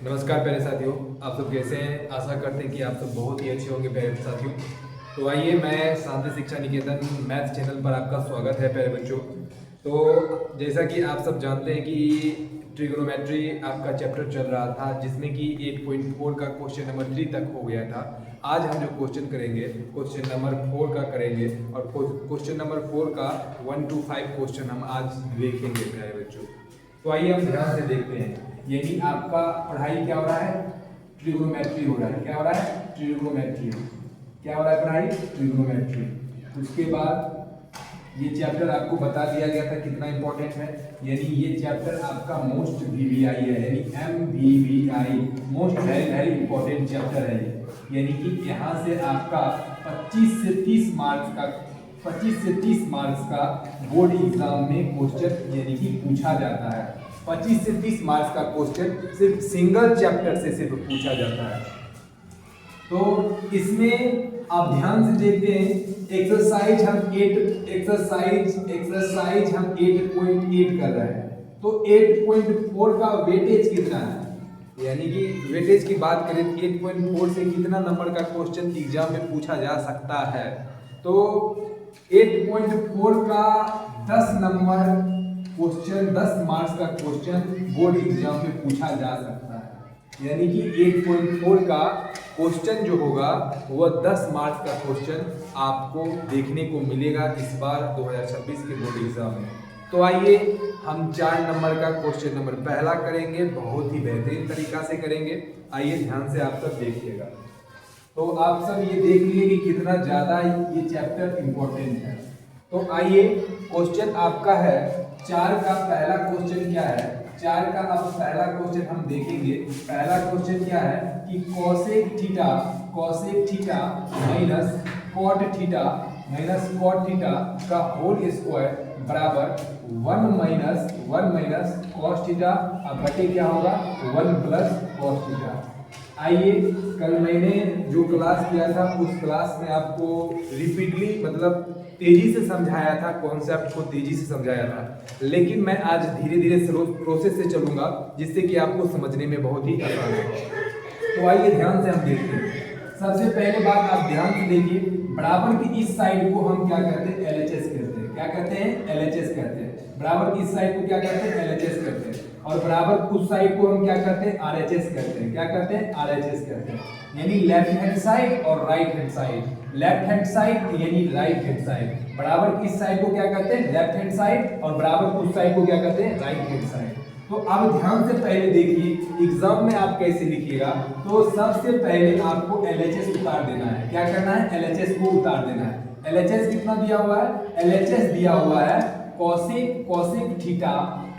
नमस्कार प्यारे साथियों, आप सब कैसे हैं। आशा करते हैं कि आप सब बहुत ही अच्छे होंगे प्यारे साथियों। तो आइए, मैं शांति शिक्षा निकेतन मैथ चैनल पर आपका स्वागत है प्यारे बच्चों। तो जैसा कि आप सब जानते हैं कि ट्रिग्नोमेट्री आपका चैप्टर चल रहा था, जिसमें कि 8.4 का क्वेश्चन नंबर 3 तक हो गया था। आज हम जो क्वेश्चन करेंगे क्वेश्चन नंबर 4 का करेंगे, और क्वेश्चन नंबर 4 का 1 to 5 क्वेश्चन हम आज देखेंगे प्यारे बच्चों। तो आइए हम ध्यान से देखते हैं। यानी आपका पढ़ाई क्या हो रहा है, ट्रिग्नोमेट्री हो रहा है। क्या हो रहा है, ट्रिग्नोमेट्री। क्या हो रहा है, पढ़ाई ट्रिग्नोमेट्री। उसके बाद ये चैप्टर आपको बता दिया गया था कितना इंपॉर्टेंट है। यानी ये चैप्टर आपका मोस्ट वीवीआई है, यानी MVVI, most very very important chapter है ये। यानी कि यहाँ से आपका 25 से 30 मार्क्स का बोर्ड एग्जाम में क्वेश्चन यानी कि पूछा जाता है। 25 से 30 मार्क्स का क्वेश्चन सिर्फ सिंगल चैप्टर से सिर्फ पूछा जाता है। तो इसमें आप ध्यान से देखते हैं, एक्सरसाइज हम 8.8 कर रहे हैं। तो 8.4 का वेटेज कितना है, यानी कि वेटेज की बात करें तो 8.4 से कितना नंबर का क्वेश्चन एग्जाम में पूछा जा सकता है। तो 8.4 का 10 नंबर क्वेश्चन, 10 मार्क्स का क्वेश्चन बोर्ड एग्जाम में पूछा जा सकता है। यानी कि 8.4 का क्वेश्चन जो होगा वह 10 मार्क्स का क्वेश्चन आपको देखने को मिलेगा इस बार 2026 के बोर्ड एग्जाम में। तो आइए हम 4 नंबर का क्वेश्चन नंबर पहला करेंगे, बहुत ही बेहतरीन तरीका से करेंगे। आइए ध्यान से आप सब देखिएगा। तो आप सब ये देख लीजिए कि कितना ज्यादा ये चैप्टर इंपॉर्टेंट है। तो आइए, क्वेश्चन आपका है 4 का पहला क्वेश्चन क्या है। 4 का अब पहला क्वेश्चन हम देखेंगे। पहला क्वेश्चन क्या है कि cosec theta minus cot theta का होल स्क्वायर बराबर 1 माइनस कॉस थीटा, अब बटे क्या होगा 1 प्लस कॉस थीटा। आइए, कल मैंने जो क्लास किया था उस क्लास में आपको रिपीटली मतलब तेजी से समझाया था, कॉन्सेप्ट को तेजी से समझाया था। लेकिन मैं आज धीरे धीरे प्रोसेस से चलूंगा, जिससे कि आपको समझने में बहुत ही आसान है। तो आइए ध्यान से हम देखते हैं। सबसे पहले बात आप ध्यान से देखिए, बराबर की इस साइड को हम क्या कहते हैं, LHS कहते हैं। क्या कहते हैं, LHS कहते हैं। बराबर की इस साइड को क्या कहते हैं, LHS कहते हैं। और बराबर उस साइड को हम क्या कहते हैं, RHS कहते हैं। क्या कहते हैं, RHS कहते हैं। यानी लेफ्ट हैंड साइड और right hand side. Left hand side यानी राइट हैंड साइड। बराबर की इस साइड को क्या कहते हैं, लेफ्ट हैंड साइड, और बराबर उस साइड को क्या कहते हैं, राइट हैंड साइड। तो अब ध्यान से पहले देखिए एग्जाम में आप कैसे लिखिएगा। तो सबसे पहले आपको LHS उतार देना है। क्या करना है, LHS को उतार देना है। LHS कितना दिया हुआ है, LHS दिया हुआ है कोसेक थीटा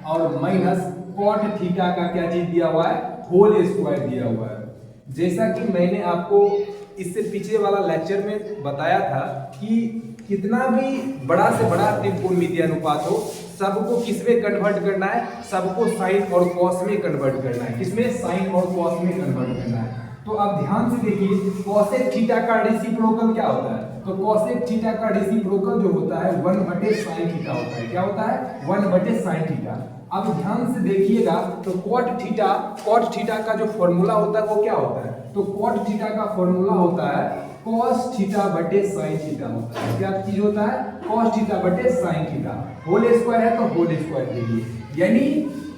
और माइनस कॉट थीटा का क्या चीज दिया हुआ है, होल स्क्वायर दिया हुआ है। जैसा कि मैंने आपको इससे पीछे वाला लेक्चर में बताया था कि कितना भी बड़ा से बड़ा त्रिकोणमितीय अनुपात हो, सबको किसमें कन्वर्ट करना है, सबको साइन और कॉस में कन्वर्ट करना है। किसमें, साइन और कॉस में कन्वर्ट करना है। तो अब ध्यान से देखिए, कोसेक थीटा का रेसिप्रोकल क्या होता है। तो कोसेक थीटा का रेसिप्रोकल जो होता है 1/sin थीटा होता है। क्या होता है, 1/sin थीटा। अब ध्यान से देखिएगा, तो कॉट थीटा का जो फॉर्मूला होता है वो क्या होता है। तो कॉट थीटा का फॉर्मूला होता है cos थीटा बटे sin थीटा होता है। क्या चीज होता है, cos थीटा बटे sin थीटा। होल स्क्वायर है तो होल स्क्वायर लीजिए। यानी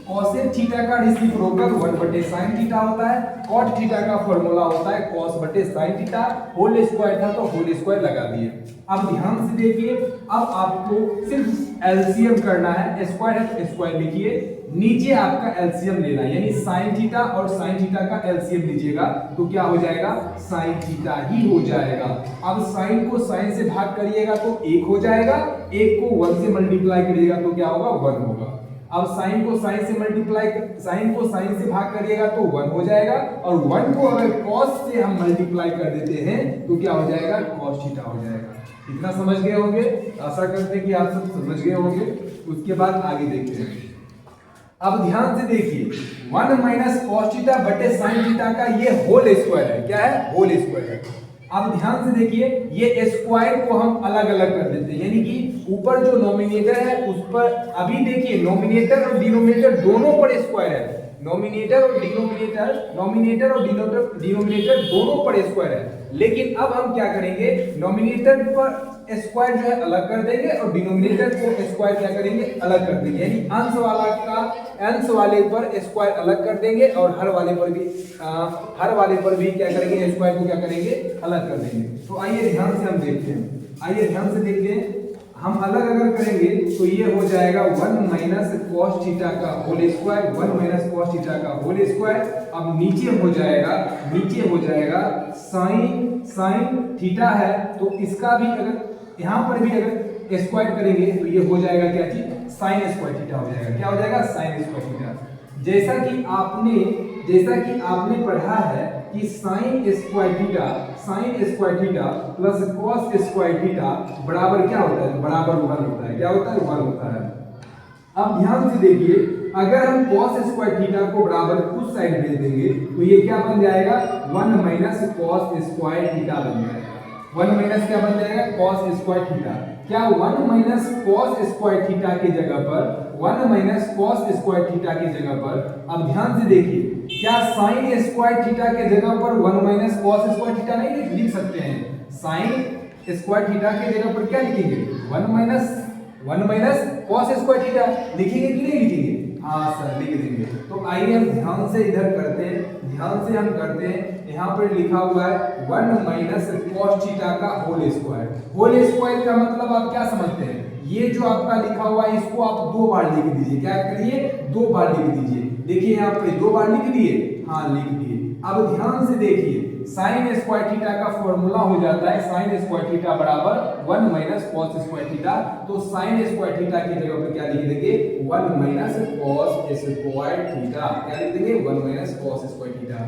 कोसेक थीटा का रेसिप्रोकल 1/sin थीटा होता है। cot थीटा का फॉर्मूला होता है cos बटे sin थीटा। होल स्क्वायर था तो होल स्क्वायर लगा दिए। अब ध्यान से देखिए, अब आपको सिर्फ एलसीएम करना है। स्क्वायर है तो स्क्वायर लिखिए, नीचे आपका एलसीएम लेना है। यानी sin थीटा और sin थीटा का एलसीएम लीजिएगा तो क्या हो जाएगा, sin थीटा ही हो जाएगा। अब sin को sin से भाग करिएगा तो 1 हो जाएगा, 1 को 1 से मल्टीप्लाई करिएगा तो क्या होगा, 1 होगा। अब sin को sin से भाग करिएगा तो 1 हो जाएगा, और 1 को अगर cos से हम मल्टीप्लाई कर देते हैं तो क्या हो जाएगा, cos थीटा हो जाएगा। इतना समझ गए होंगे, आशा करते हैं कि आप सब समझ गए होंगे। उसके बाद आगे देखते हैं। अब ध्यान से देखिए, 1 माइनस कॉस थीटा बटे साइन थीटा का ये होल स्क्वायर है। क्या है, होल स्क्वायर है। अब ध्यान से देखिए, ये स्क्वायर को हम अलग अलग कर देते हैं। यानी कि ऊपर जो नोमिनेटर है उस पर, अभी देखिए नोमिनेटर और डिनोमिनेटर दोनों पर स्क्वायर है। नॉमिनेटर और डिनोमिनेटर दोनों पर स्क्वायर है, लेकिन अब हम क्या करेंगे, नॉमिनेटर पर स्क्वायर जो है अलग कर देंगे और डिनोमिनेटर को स्क्वायर क्या करेंगे, अलग कर देंगे। यानी अंश वाले पर स्क्वायर अलग कर देंगे और हर वाले पर भी क्या करेंगे, स्क्वायर को क्या करेंगे, अलग कर देंगे। तो आइए ध्यान से हम देखते हैं, हम अलग अगर करेंगे तो ये हो जाएगा 1 माइनस कॉस थीटा का whole square, 1 minus cos theta का होल स्क्वायर। अब नीचे हो जाएगा साइन थीटा है, तो इसका भी अगर यहाँ पर भी अगर स्क्वायर करेंगे तो ये हो जाएगा क्या चीज, साइन स्क्वायर थीटा हो जाएगा। क्या हो जाएगा, साइन स्क्वायर थीटा। जैसा कि आपने पढ़ा है कि sine square theta plus cos square theta बराबर क्या होता है, बराबर 1 होता है। क्या होता है, 1 होता है। अब ध्यान से देखिए, अगर हम cos स्क्वायर थीटा को बराबर उस साइड भेज देंगे तो ये क्या बन जाएगा, 1 माइनस cos स्क्वायर थीटा बन जाएगा। 1 माइनस क्या बन जाएगा, cos स्क्वायर थीटा। क्या 1 माइनस cos स्क्वायर थीटा की जगह पर, 1 माइनस cos स्क्वायर थीटा की जगह पर, अब ध्यान से देखिए, क्या sin स्क्वायर थीटा के जगह पर 1 माइनस cos स्क्वायर थीटा नहीं लिख सकते हैं? sin स्क्वायर थीटा के जगह पर क्या लिखेंगे, 1 माइनस cos स्क्वायर थीटा लिखेंगे कि नहीं लिखेंगे? हाँ सर, लिख देंगे। तो आइए हम ध्यान से इधर करते हैं, यहाँ पर लिखा हुआ है 1 माइनस cos थीटा का होल स्क्वायर का मतलब आप क्या समझते हैं, ये जो आपका लिखा हुआ है इसको आप 2 बार लिख दीजिए। क्या करिए, 2 बार लिख दीजिए। देखिए यहाँ पे 2 बार लिख दिए, हाँ लिख दिए। अब ध्यान से देखिए, साइन स्क्वायर थीटा का फॉर्मूला हो जाता है साइन स्क्वायर थीटा बराबर 1 माइनस cos स्क्वायर थीटा। तो साइन स्क्वायर थीटा की जगह पे क्या लिख देंगे, 1 माइनस cos स्क्वायर थीटा। क्या लिख देंगे, 1 माइनस cos स्क्वायर थीटा।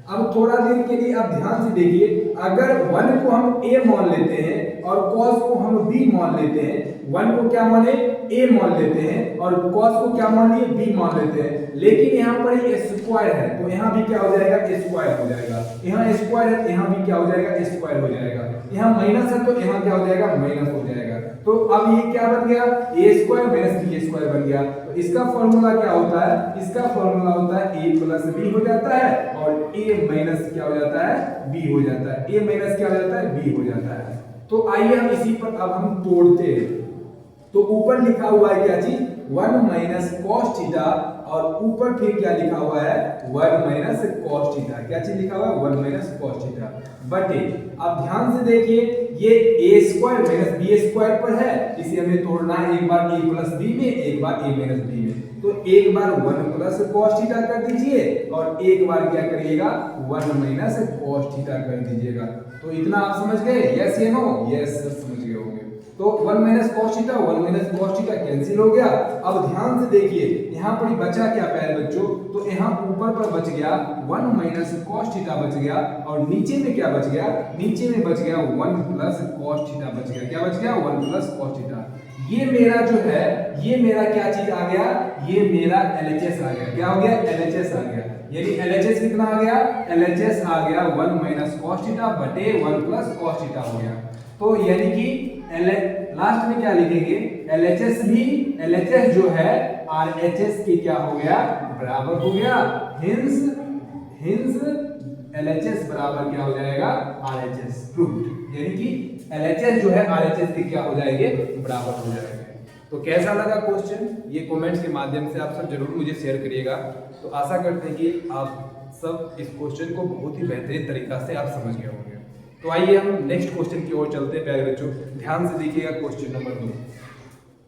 अब थोड़ा देर के लिए आप ध्यान से देखिए, अगर 1 को हम a मान लेते हैं और cos को हम b मान लेते हैं, 1 को क्या माने, a मान लेते हैं और cos को क्या मान लिए, b मान लेते हैं, लेकिन यहाँ पर स्क्वायर है तो यहाँ भी क्या हो जाएगा, स्क्वायर हो जाएगा। यहाँ स्क्वायर है, यहाँ भी क्या हो जाएगा, स्क्वायर हो जाएगा। यहाँ माइनस है तो यहाँ क्या हो जाएगा, माइनस हो जाएगा। तो अब ये क्या बन गया, a square minus b square बन गया। तो इसका फॉर्मूला क्या होता है, इसका फॉर्मूला होता है a प्लस b हो जाता है और a माइनस क्या हो जाता है, b हो जाता है। a माइनस क्या हो जाता है, b हो जाता है। तो आइए हम इसी पर अब हम तोड़ते हैं। तो ऊपर लिखा हुआ है क्या चीज, 1 माइनस cos थीटा और ऊपर फिर क्या लिखा हुआ है, 1 माइनस cos थीटा। क्या चीज लिखा हुआ है, 1 माइनस cos थीटा बटे। अब ध्यान से देखिए, ये a square minus b square पर है, इसे हमें तोड़ना है, एक बार a प्लस b में, एक बार a माइनस b में। तो एक बार 1 प्लस cos थीटा कर दीजिए और एक बार क्या करिएगा, 1 माइनस cos थीटा कर दीजिएगा। तो इतना आप समझ गए, यस या नो? यस समझ गए होंगे। तो 1 minus cos theta, 1 minus cos theta cancel हो गया। अब ध्यान से देखिए, यहाँ पर बचा क्या प्यारे बच्चों, तो यहाँ ऊपर पर बच गया 1 माइनस cos थीटा बच गया और नीचे में क्या बच गया, नीचे में बच गया 1 प्लस cos थीटा बच गया। क्या बच गया, 1 प्लस cos थीटा। ये मेरा जो है, ये मेरा क्या चीज आ गया, ये मेरा LHS आ गया। क्या हो गया, LHS आ गया। यानी LHS कितना आ गया, LHS आ गया 1 माइनस cos थीटा बटे 1 प्लस cos थीटा हो गया। तो यानी कि लास्ट में क्या लिखेंगे, LHS जो है RHS के क्या हो गया, बराबर हो गया। हिंस LHS बराबर क्या हो जाएगा, RHS प्रूव्ड। यानी कि LHS जो है RHS के क्या हो जाएंगे, बराबर हो जाएंगे। तो कैसा लगा क्वेश्चन, ये कमेंट्स के माध्यम से आप सब जरूर मुझे शेयर करिएगा। तो आशा करते हैं कि आप सब इस क्वेश्चन को बहुत ही बेहतरीन तरीका से आप समझ गए होंगे। तो आइए हम नेक्स्ट क्वेश्चन की ओर चलते हैं प्यारे बच्चों। ध्यान से देखिएगा क्वेश्चन नंबर 2।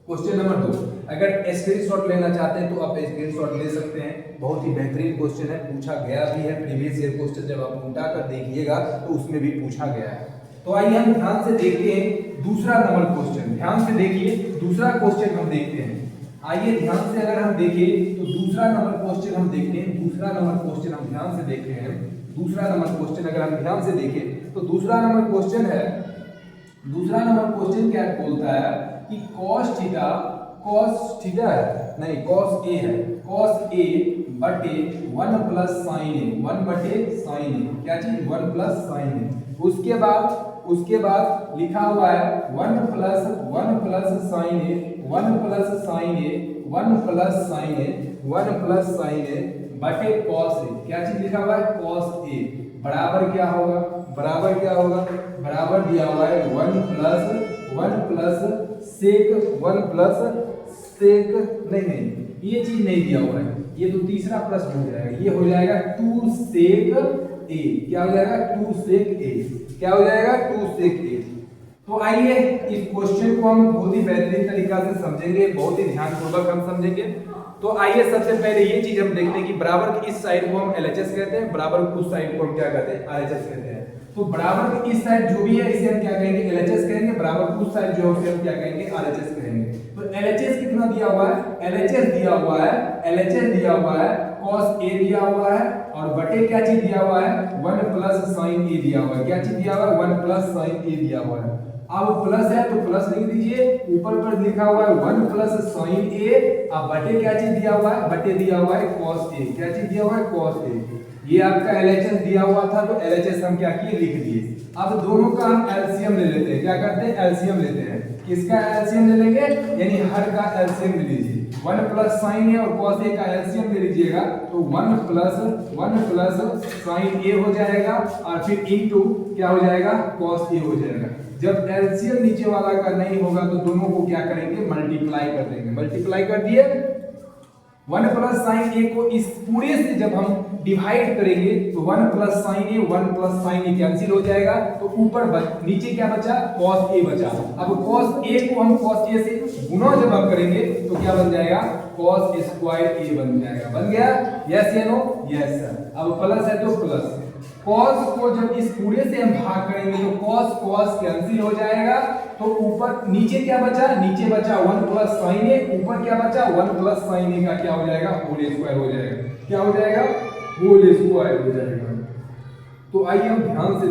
क्वेश्चन नंबर 2, अगर स्क्रीनशॉट लेना चाहते हैं तो आप स्क्रीनशॉट ले सकते हैं। बहुत ही बेहतरीन क्वेश्चन है, पूछा गया भी है प्रीवियस ईयर क्वेश्चन, जब आप उल्टा कर देखिएगा तो उसमें भी पूछा गया है। तो आइए हम ध्यान से देखते हैं दूसरा नंबर क्वेश्चन। ध्यान से देखिए, दूसरा क्वेश्चन हम देखते हैं। आइए ध्यान से अगर हम देखें तो दूसरा नंबर क्वेश्चन हम देखते हैं। दूसरा नंबर क्वेश्चन हम ध्यान से देखते हैं। दूसरा नंबर क्वेश्चन अगर हम ध्यान से देखें तो दूसरा नंबर क्वेश्चन क्या बोलता है कि cos थीटा है, नहीं cos a है, cos a बटे 1 प्लस sin a, 1 बटे sin a। क्या चीज, 1 प्लस sin a। उसके बाद लिखा हुआ है 1 plus sin a, 1 plus sin a, 1 plus sin a बटे कॉस ए, क्या चीज लिखा हुआ है कॉस ए, बराबर क्या होगा, बराबर क्या होगा, बराबर दिया हुआ है 1 प्लस सेक नहीं ये चीज नहीं दिया हुआ है, ये तो तीसरा प्रश्न हो जाएगा, ये हो जाएगा 2 सेक ए, क्या हो जाएगा 2 सेक ए, क्या हो जाएगा 2 सेक ए। तो आइए इस क्वेश्चन को हम बहुत ही बेहतरीन तरीका से समझेंगे, बहुत ही ध्यानपूर्वक हम समझेंगे। तो आइए सबसे पहले ये चीज हम देखते हैं कि बराबर की इस साइड को हम LHS कहते हैं, बराबर की उस साइड को हम क्या कहते हैं RHS कहते हैं। तो बराबर की इस साइड जो भी है इसे हम क्या कहेंगे LHS कहेंगे, बराबर की उस साइड जो है उसे हम क्या कहेंगे RHS कहेंगे। तो LHS कितना दिया हुआ है, LHS दिया हुआ है cos A दिया हुआ है और बटे क्या चीज दिया हुआ है 1 प्लस sin A दिया हुआ है, क्या चीज दिया हुआ है 1 प्लस sin A दिया हुआ है। अब प्लस है तो प्लस लिख दीजिए, ऊपर पर लिखा हुआ है 1 प्लस sin A, अब बटे क्या चीज दिया हुआ है, बटे दिया हुआ है cos A, क्या चीज दिया हुआ है cos A। ये आपका LHS दिया हुआ था तो LHS हम क्या किए लिख दिए। अब दोनों का हम एलसीएम ले लेते हैं, क्या करते हैं एलसीएम लेते हैं, किसका एलसीएम ले लेंगे यानी हर का एलसीएम ले लीजिए, 1 प्लस sin A और cos A का एलसीएम ले लीजिएगा तो 1 प्लस sin A हो जाएगा और फिर इनटू क्या हो जाएगा cos A हो जाएगा। जब एलसीएम नीचे वाला का नहीं होगा तो दोनों को क्या करेंगे मल्टीप्लाई कर देंगे, मल्टीप्लाई कर दिए 1 प्लस sin A को इस पूरे से जब हम डिवाइड करेंगे तो 1 plus sin A 1 plus sin A cancel हो जाएगा तो ऊपर नीचे क्या बचा cos A बचा। अब cos A को हम cos A से गुणा जब हम करेंगे तो क्या बन जाएगा cos स्क्वायर A बन जाएगा, बन गया यस या नो, यस सर। अब प्लस है तो प्लस, cos को जब इस पूरे से हम भाग करेंगे तो cos कैंसिल हो जाएगा तो ऊपर नीचे क्या बचा, नीचे बचा 1 प्लस sin A, ऊपर क्या बचा 1 प्लस sin A का क्या हो जाएगा होल स्क्वायर हो जाएगा, क्या हो जाएगा होल स्क्वायर हो जाएगा। तो आइए हम ध्यान से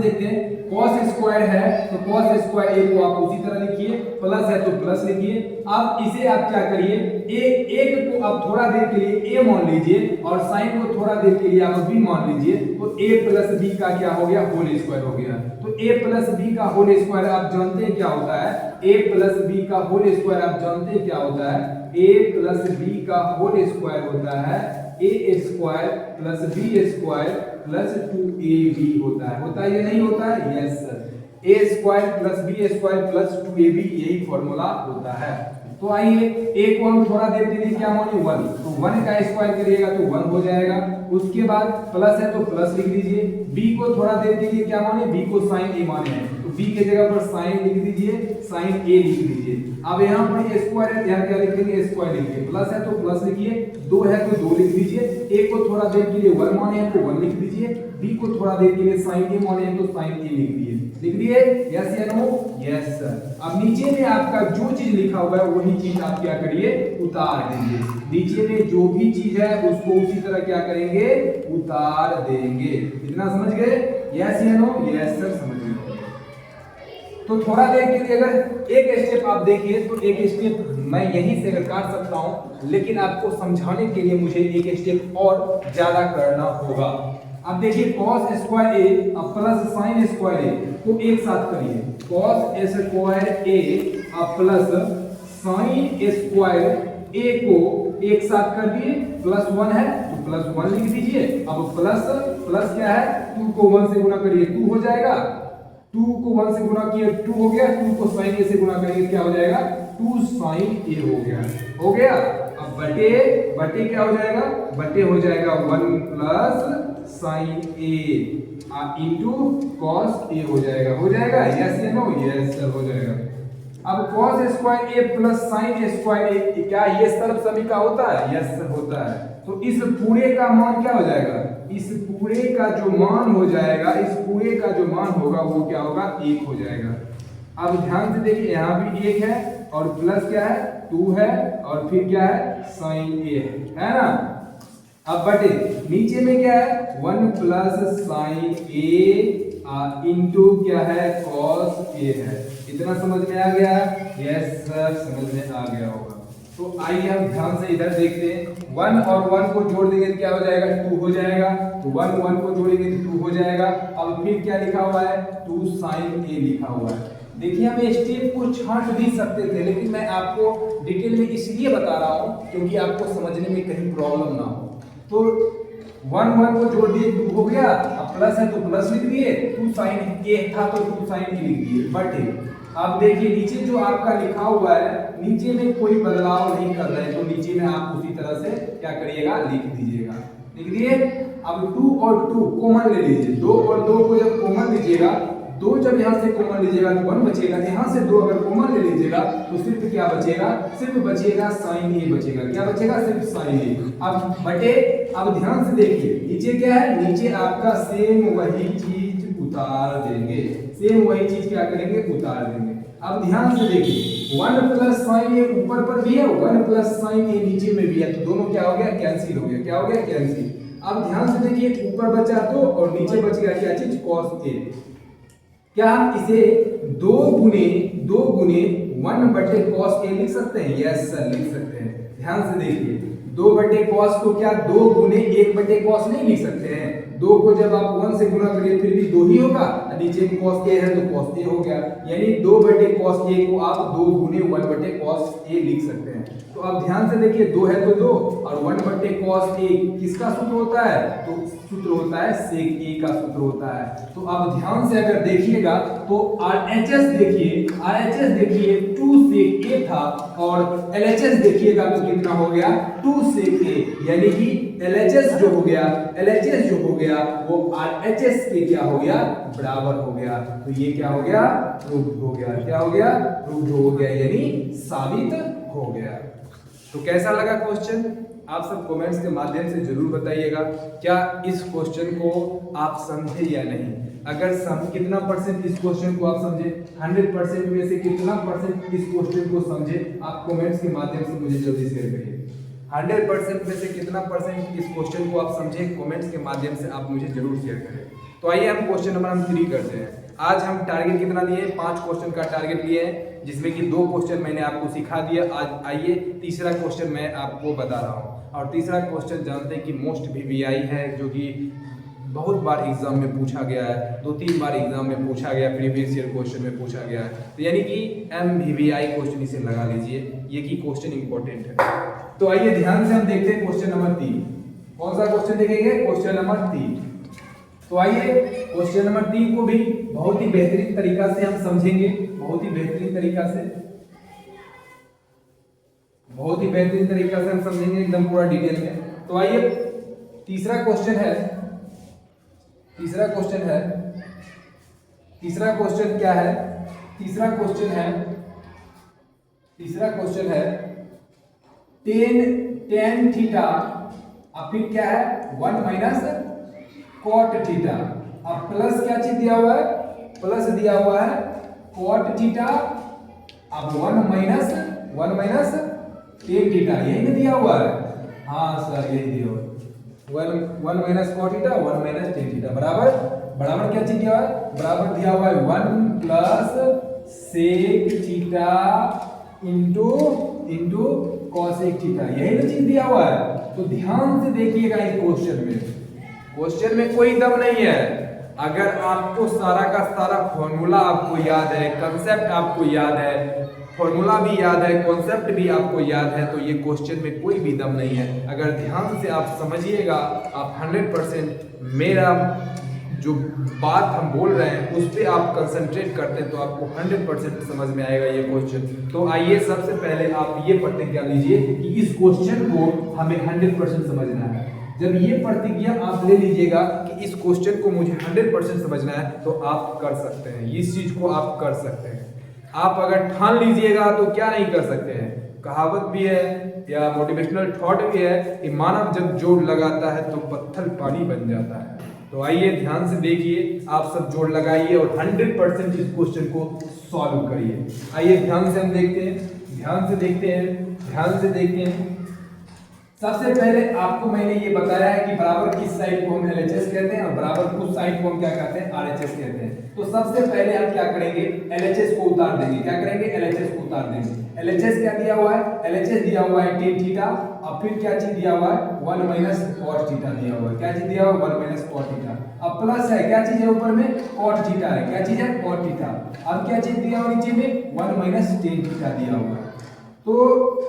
देखते हैं cos स्क्वायर है तो cos स्क्वायर A को आप उसी तरह लिखिए, प्लस है तो प्लस लिखिए। अब इसे आप क्या करिए एक को आप थोड़ा देर के लिए A मान लीजिए और sin को थोड़ा देर के लिए आप B मान लीजिए तो A प्लस B का क्या हो गया होल स्क्वायर हो गया। तो A प्लस B का होल स्क्वायर आप जानते हैं क्या होता है, A प्लस B का होल स्क्वायर आप जानते हैं क्या होता है, A प्लस B का होल स्क्वायर होता है A square plus B square plus 2AB होता है या नहीं होता है, yes sir. A square plus B square plus 2AB यही फॉर्मूला होता है। तो आइए A को हम थोड़ा देर के लिए क्या माने 1, तो 1 का स्क्वायर करिएगा तो 1 हो जाएगा। उसके बाद प्लस है तो प्लस लिख दीजिए, B को थोड़ा देर के लिए क्या माने B को sin A माने तो B के जगह पर sin लिख दीजिए, sin A लिख दीजिए। अब यहाँ पर स्क्वायर है, यहाँ क्या लिखेंगे स्क्वायर लिखिए, प्लस है तो प्लस लिखिए, 2 है तो 2 लिख दीजिए। A को थोड़ा देर के लिए 1 माने हैं तो 1 लिख दीजिए, B को थोड़ा देर के लिए sin A माने हैं तो sin A लिख दिए यस या नो, यस सर। अब नीचे में आपका जो चीज लिखा हुआ है वही चीज आप क्या करिए उतार देंगे, नीचे में जो भी चीज है उसको उसी तरह क्या करेंगे उतार देंगे। इतना समझ गए, यस या नो, यस सर समझ गए। तो थोड़ा देर के लिए अगर एक स्टेप आप देखिए तो एक स्टेप मैं यहीं से अगर काट सकता हूं, लेकिन आपको समझाने के लिए मुझे एक स्टेप और ज्यादा करना होगा। अब देखिए cos स्क्वायर A अब प्लस sin स्क्वायर A को एक साथ करिए, cos स्क्वायर A अब प्लस sin स्क्वायर A को एक साथ कर दिए, प्लस 1 है तो प्लस 1 लिख दीजिए। अब प्लस क्या है 2 को 1 से गुणा करिए 2 हो जाएगा, 2 को 1 से गुणा किए 2 हो गया, 2 को sin A से गुणा करेंगे क्या हो जाएगा 2 sin A हो गया। अब बटे क्या हो जाएगा, बटे हो जाएगा 1 plus sin A into cos A हो जाएगा यस या नो, यस सर हो जाएगा। अब cos square A plus sin square A क्या ये सर्वसमी का होता है, यस सर होता है। तो इस पूरे का मान क्या हो जाएगा, इस पूरे का जो मान हो जाएगा, इस पूरे का जो मान होगा वो क्या होगा 1 हो जाएगा। अब ध्यान से देखिए यहाँ भी 1 है और प्लस क्या है 2 है और फिर क्या है sin A है ना। अब बटे नीचे में क्या है 1 प्लस sin A इंटू क्या है cos A है। इतना समझ में आ गया, यस सर समझ में आ गया होगा। तो आइए हम ध्यान से इधर देखते हैं, 1 और 1 को जोड़ देंगे तो क्या हो जाएगा 2 हो जाएगा, तो 1 1 को जोड़ेंगे तो 2 हो जाएगा। अब फिर क्या लिखा हुआ है 2 sin A लिखा हुआ है। देखिए हम स्टेप को छांट भी सकते थे, लेकिन मैं आपको डिटेल में इसलिए बता रहा हूँ क्योंकि आपको समझने में कहीं प्रॉब्लम ना हो। तो 1 1 को जोड़ दिए 2 हो गया, अब प्लस है तो प्लस लिख दिए, 2 साइन ए था तो 2 साइन ए लिख दिए, बट अब देखिए नीचे जो आपका लिखा हुआ है, नीचे में कोई बदलाव नहीं कर रहे हैं, तो नीचे में आप उसी तरह से क्या करिएगा, लिख दीजिएगा। लिख दिए। अब 2 और 2 कॉमन ले लीजिए, 2 और 2 को जब कॉमन लीजिएगा, 2 जब यहाँ से कॉमन लीजिएगा तो 1 बचेगा, यहाँ से 2 अगर कॉमन ले लीजिएगा तो सिर्फ क्या बचेगा, सिर्फ बचेगा साइन ए बचेगा। क्या बचेगा, सिर्फ साइन ए। अब बटे, अब ध्यान से देखिए नीचे क्या है, नीचे आपका सेम वही चीज उतार देंगे, सेम वही चीज क्या करेंगे, उतार देंगे। अब ध्यान से देखिए 1 प्लस साइन ए ऊपर पर भी है, 1 प्लस साइन ए नीचे में भी है, तो दोनों क्या हो गया, कैंसिल हो गया। क्या हो गया, कैंसिल। अब ध्यान से देखिए ऊपर बचा 2 और नीचे बच गया क्या चीज, cos a। क्या हम इसे 2 गुने 1 बटे cos a लिख सकते हैं? यस सर, लिख सकते हैं। ध्यान से देखिए 2 बटे cos को क्या 2 गुने 1 बटे cos नहीं लिख सकते हैं? 2 को जब आप 1 से गुना करिए फिर भी 2 ही होगा, नीचे में cos a है तो cos a हो गया, यानी 2 बटे cos a को आप 2 गुने 1 बटे cos a लिख सकते हैं। तो अब ध्यान से देखिए 2 है तो 2 और 1 बटे cos a किसका सूत्र होता है, तो सूत्र होता है sec a का सूत्र होता है। तो अब ध्यान से अगर देखिएगा तो RHS देखिए 2 sec a था और LHS देखिएगा तो कितना हो गया, 2 sec a, यानी कि LHS जो हो गया वो RHS के क्या हो गया, बराबर हो गया। तो ये क्या हो गया, प्रूव हो गया। क्या हो गया, प्रूव हो गया, यानी साबित हो गया। तो कैसा लगा क्वेश्चन, आप सब कमेंट्स के माध्यम से जरूर बताइएगा, क्या इस क्वेश्चन को आप समझे या नहीं। अगर कितना परसेंट इस क्वेश्चन को आप समझे, 100% में से कितना परसेंट इस क्वेश्चन को समझे, आप कमेंट्स के माध्यम से मुझे जल्दी शेयर करिए। 100% में से कितना परसेंट इस क्वेश्चन को आप समझे, कमेंट्स के माध्यम से आप मुझे जरूर शेयर करें। तो आइए हम क्वेश्चन नंबर 3 करते हैं। आज हम टारगेट कितना लिए, 5 क्वेश्चन का टारगेट लिए हैं, जिसमें कि 2 क्वेश्चन मैंने आपको सिखा दिया। आज आइए तीसरा क्वेश्चन मैं आपको बता रहा हूँ। और तीसरा क्वेश्चन जानते हैं कि मोस्ट VVI है, जो कि बहुत बार एग्जाम में पूछा गया है, 2-3 बार एग्जाम में पूछा गया, प्रीवियस ईयर क्वेश्चन में पूछा गया है, तो यानी कि MVVI क्वेश्चन इसे लगा लीजिए, ये की क्वेश्चन इंपॉर्टेंट है। तो आइए ध्यान से हम देखते हैं क्वेश्चन नंबर 3। कौन सा क्वेश्चन देखेंगे, क्वेश्चन नंबर 3। तो आइए क्वेश्चन नंबर 3 को भी बहुत ही बेहतरीन तरीका से हम समझेंगे, बहुत ही बेहतरीन तरीका से हम समझेंगे, एकदम पूरा डिटेल में। तो आइए तीसरा क्वेश्चन है, तीसरा क्वेश्चन क्या है, तीसरा क्वेश्चन है tan थीटा, अब फिर क्या है 1 माइनस cot थीटा, अब प्लस क्या चीज दिया हुआ है, प्लस दिया हुआ है cot थीटा, अब 1 माइनस tan थीटा, यही ना दिया हुआ है, हाँ सर यही दिया हुआ है, 1 minus cot theta 1 minus tan theta बराबर क्या चीज दिया हुआ है, बराबर दिया हुआ है 1 plus sec theta into cosec theta, यही ना चीज दिया हुआ है। तो ध्यान से देखिएगा इस क्वेश्चन में कोई दम नहीं है। अगर आपको सारा का सारा फॉर्मूला आपको याद है, कंसेप्ट आपको याद है, फॉर्मूला भी याद है, कॉन्सेप्ट भी आपको याद है, तो ये क्वेश्चन में कोई भी दम नहीं है। अगर ध्यान से आप समझिएगा, आप 100% मेरा जो बात हम बोल रहे हैं उस पर आप कंसंट्रेट करते हैं तो आपको 100% समझ में आएगा ये क्वेश्चन। तो आइए सबसे पहले आप ये प्रतिज्ञा लीजिए कि इस क्वेश्चन को हमें 100% समझना है। जब ये प्रतिज्ञा आप ले लीजिएगा कि इस क्वेश्चन को मुझे 100% समझना है, तो आप कर सकते हैं, इस चीज को आप कर सकते हैं। आप अगर ठान लीजिएगा तो क्या नहीं कर सकते हैं। कहावत भी है या मोटिवेशनल थॉट भी है कि मानव जब जोड़ लगाता है तो पत्थर पानी बन जाता है। तो आइए ध्यान से देखिए, आप सब जोड़ लगाइए और 100% इस क्वेश्चन को सॉल्व करिए। आइए ध्यान से हम देखते हैं, सबसे पहले आपको मैंने ये बताया है कि बराबर किस साइड को हम LHS कहते हैं और बराबर कुछ साइड को हम क्या कहते हैं, RHS कहते हैं। तो सबसे पहले हम क्या करेंगे, LHS को उतार देंगे। क्या करेंगे, LHS को उतार देंगे। LHS क्या दिया हुआ है, LHS दिया हुआ है tan थीटा, और फिर क्या चीज दिया हुआ है, 1 माइनस cos थीटा दिया हुआ है। क्या चीज दिया हुआ है, 1 माइनस cos थीटा। अब प्लस है, क्या चीज है ऊपर में, cot थीटा है। क्या चीज है, cot थीटा। अब क्या चीज दिया हुआ नीचे में, 1 माइनस tan थीटा दिया हुआ है। तो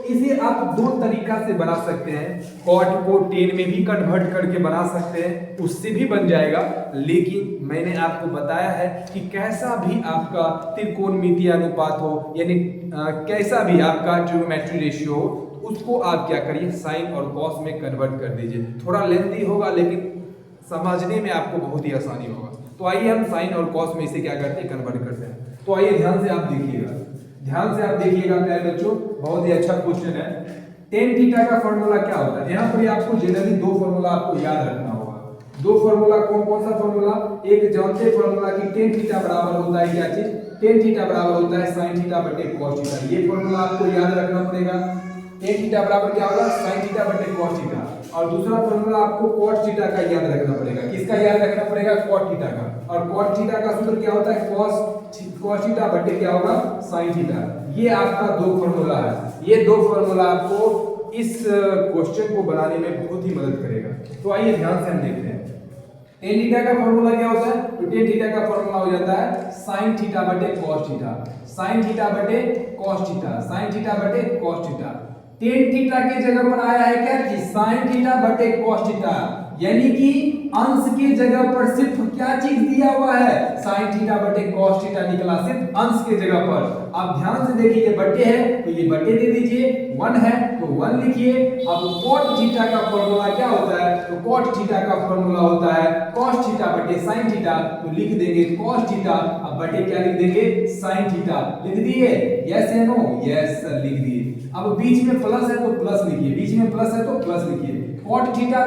इसे आप दो तरीका से बना सकते हैं, कॉट को टेन में भी कन्वर्ट करके बना सकते हैं, उससे भी बन जाएगा। लेकिन मैंने आपको बताया है कि कैसा भी आपका त्रिकोणमितीय अनुपात हो, यानी कैसा भी आपका ट्रिग्नोमेट्री रेशियो हो, उसको आप क्या करिए, साइन और कॉस में कन्वर्ट कर दीजिए। थोड़ा लेंथी होगा लेकिन समझने में आपको बहुत ही आसानी होगा। तो आइए हम साइन और कॉस में इसे क्या करते हैं, कन्वर्ट करते हैं। तो आइए ध्यान से आप देखिएगा, ध्यान से आप देखिएगा प्यारे बच्चों, बहुत ही अच्छा क्वेश्चन है। tan थीटा का फॉर्मूला क्या होता है, यहाँ पर आपको जनरली दो फॉर्मूला आपको याद रखना होगा। दो फॉर्मूला कौन कौन सा फॉर्मूला, एक जानते फॉर्मूला कि tan थीटा बराबर होता है क्या चीज, tan थीटा बराबर होता है sin थीटा बटे cos थीटा। ये फॉर्मूला आपको याद रखना पड़ेगा। tan थीटा बराबर क्या होगा, sin थीटा बटे cos थीटा। और दूसरा फॉर्मूला आपको cot थीटा का याद रखना पड़ेगा। किसका याद रखना पड़ेगा, cot थीटा का। और cot थीटा का सूत्र क्या होता है, cos थीटा बटे क्या होगा, sin थीटा। ये आपका दो फॉर्मूला है। ये दो फॉर्मूला आपको इस क्वेश्चन को बनाने में बहुत ही मदद करेगा। तो आइए ध्यान से हम देखते हैं। tan थीटा का फॉर्मूला क्या होता है, तो tan थीटा का फॉर्मूला हो जाता है sin थीटा बटे cos थीटा। sin थीटा बटे cos थीटा, sin थीटा बटे cos थीटा। tan थीटा की जगह पर आया है क्या, कि sin थीटा बटे cos थीटा, यानी कि अंश की जगह पर सिर्फ क्या चीज दिया हुआ है, sin थीटा बटे cos थीटा निकला, सिर्फ अंश की जगह पर। आप ध्यान से देखिए, ये बटे है तो ये बटे दे दीजिए, 1 है तो 1 लिखिए। अब cot थीटा का फॉर्मूला क्या होता है, तो cot थीटा का फॉर्मूला होता है cos थीटा बटे sin थीटा, तो लिख देंगे cos थीटा, अब बटे क्या लिख देंगे, sin थीटा। लिख दिए, यस या नो, यस सर लिख दिए। अब बीच में प्लस है तो प्लस लिखिए, बीच में प्लस है तो प्लस लिखिए। cot थीटा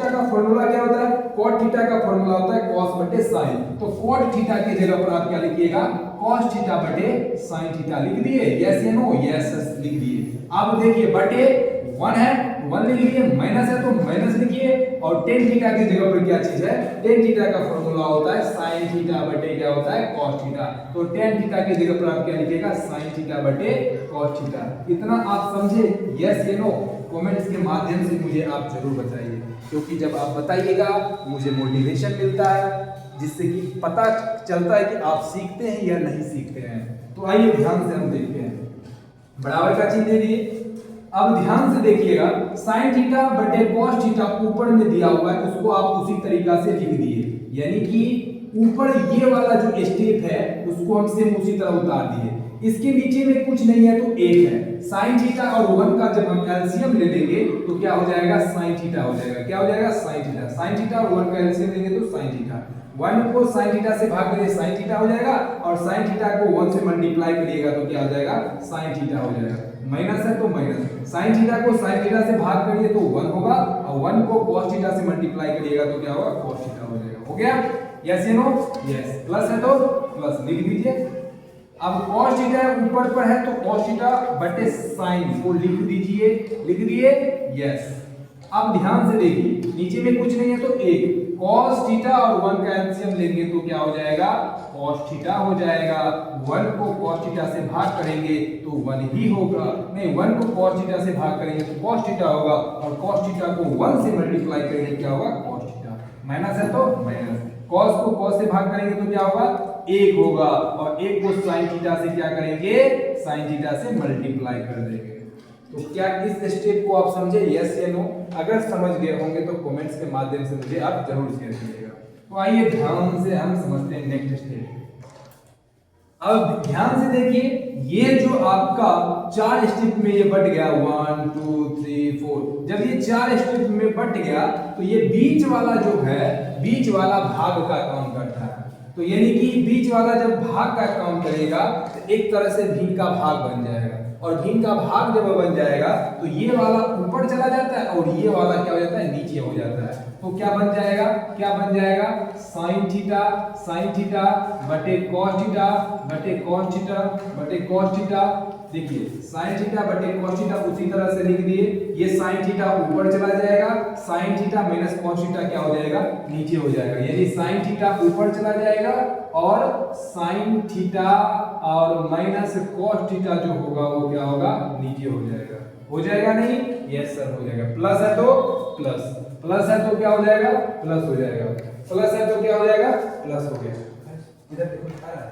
का फॉर्मूला क्या होता है, cot थीटा का फॉर्मूला होता है cos बटे sin। तो cot थीटा की जगह पर आप क्या लिखिएगा, cos थीटा बटे sin थीटा। लिख दिए, यस या नो, यस लिख दिए। अब देखिए बटे 1 है 1 लिख लिए, माइनस है तो माइनस लिखिए। और tan थीटा की जगह पर क्या चीज है, tan थीटा का फॉर्मूला होता है sin थीटा बटे क्या होता है, cos थीटा। तो tan थीटा की जगह पर आप क्या लिखिएगा, sin थीटा बटे cos थीटा। इतना आप समझे, यस या नो, कमेंट्स के माध्यम से मुझे आप जरूर बताइए, क्योंकि जब आप बताइएगा मुझे मोटिवेशन मिलता है, जिससे कि पता चलता है कि आप सीखते हैं या नहीं सीखते हैं। तो आइए ध्यान से हम देखते हैं, बराबर का चिन्ह दे दिए। अब ध्यान से देखिएगा, sin थीटा बटे cos थीटा ऊपर में दिया हुआ है, उसको आप उसी तरीका से लिख दिए, यानी कि ऊपर ये वाला जो स्टेप है उसको हम सेम उसी तरह उतार दिए। इसके नीचे में कुछ नहीं है तो 1 है। sin थीटा और 1 का जब हम एलसीएम ले लेंगे तो क्या हो जाएगा, sin थीटा हो जाएगा। क्या हो जाएगा, sin थीटा। sin थीटा और 1 का एलसीएम लेंगे तो sin थीटा। 1 को sin थीटा से भाग करिए, sin थीटा हो जाएगा, और sin थीटा को 1 से मल्टीप्लाई करिएगा तो क्या हो जाएगा, sin थीटा हो जाएगा। माइनस है तो माइनस, sin थीटा को sin थीटा से भाग करिए तो 1 होगा, और 1 को cos थीटा से मल्टीप्लाई करिएगा तो क्या होगा, cos थीटा हो जाएगा। हो गया, यस या नो, यस। प्लस है तो प्लस लिख दीजिए। अब cos थीटा ऊपर पर है तो cos थीटा बटे sin को लिख दीजिए, लिख दिए, यस। अब ध्यान से देखिए, नीचे में कुछ नहीं है तो 1, cos थीटा और 1 का एलसीएम लेंगे तो क्या हो जाएगा, cos थीटा हो जाएगा। 1 को cos थीटा से भाग करेंगे तो 1 ही होगा, नहीं 1 को cos थीटा से भाग करेंगे तो cos थीटा होगा, और cos थीटा को 1 से मल्टीप्लाई करेंगे क्या होगा, cos थीटा। माइनस है तो माइनस, cos को cos से भाग करेंगे तो क्या होगा, 1 होगा, और 1 को sin थीटा से क्या करेंगे, sin थीटा से मल्टीप्लाई कर देंगे। तो क्या इस स्टेप को आप समझे, यस या नो? अगर समझ गए होंगे तो कमेंट्स के माध्यम से मुझे आप जरूर शेयर कीजिएगा। तो आइए ध्यान से हम समझते हैं नेक्स्ट स्टेप। अब ध्यान से देखिए, ये जो आपका 4 स्टेप में ये बट गया, 1 2 3 4, जब ये 4 स्टेप में बट गया तो ये बीच वाला जो है, बीच वाला भाग का काम करता है। तो यानी कि बीच वाला जब भाग का काम करेगा तो एक तरह से भिन्न का भाग बन जाएगा, और भिन्न का भाग जब बन जाएगा तो ये वाला ऊपर चला जाता है और ये वाला क्या हो जाता है, नीचे हो जाता है। तो क्या बन जाएगा, क्या बन जाएगा, sin थीटा बटे cos थीटा बटे cos थीटा बटे cos थीटा देखिए साइन थीटा बटे कॉस थीटा उसी तरह से लिख दिए, ये साइन थीटा ऊपर चला जाएगा, sign theta minus cos theta क्या हो जाएगा, नीचे हो जाएगा, यानी साइन थीटा ऊपर चला जाएगा और साइन थीटा और माइनस कॉस थीटा जो होगा वो क्या होगा, नीचे हो जाएगा। हो जाएगा नहीं? यस सर हो जाएगा। प्लस है तो प्लस, प्लस है तो क्या हो जाएगा, प्लस हो जाएगा, प्लस है तो क्या हो जाएगा, प्लस हो गया। इधर देखो आ रहा है।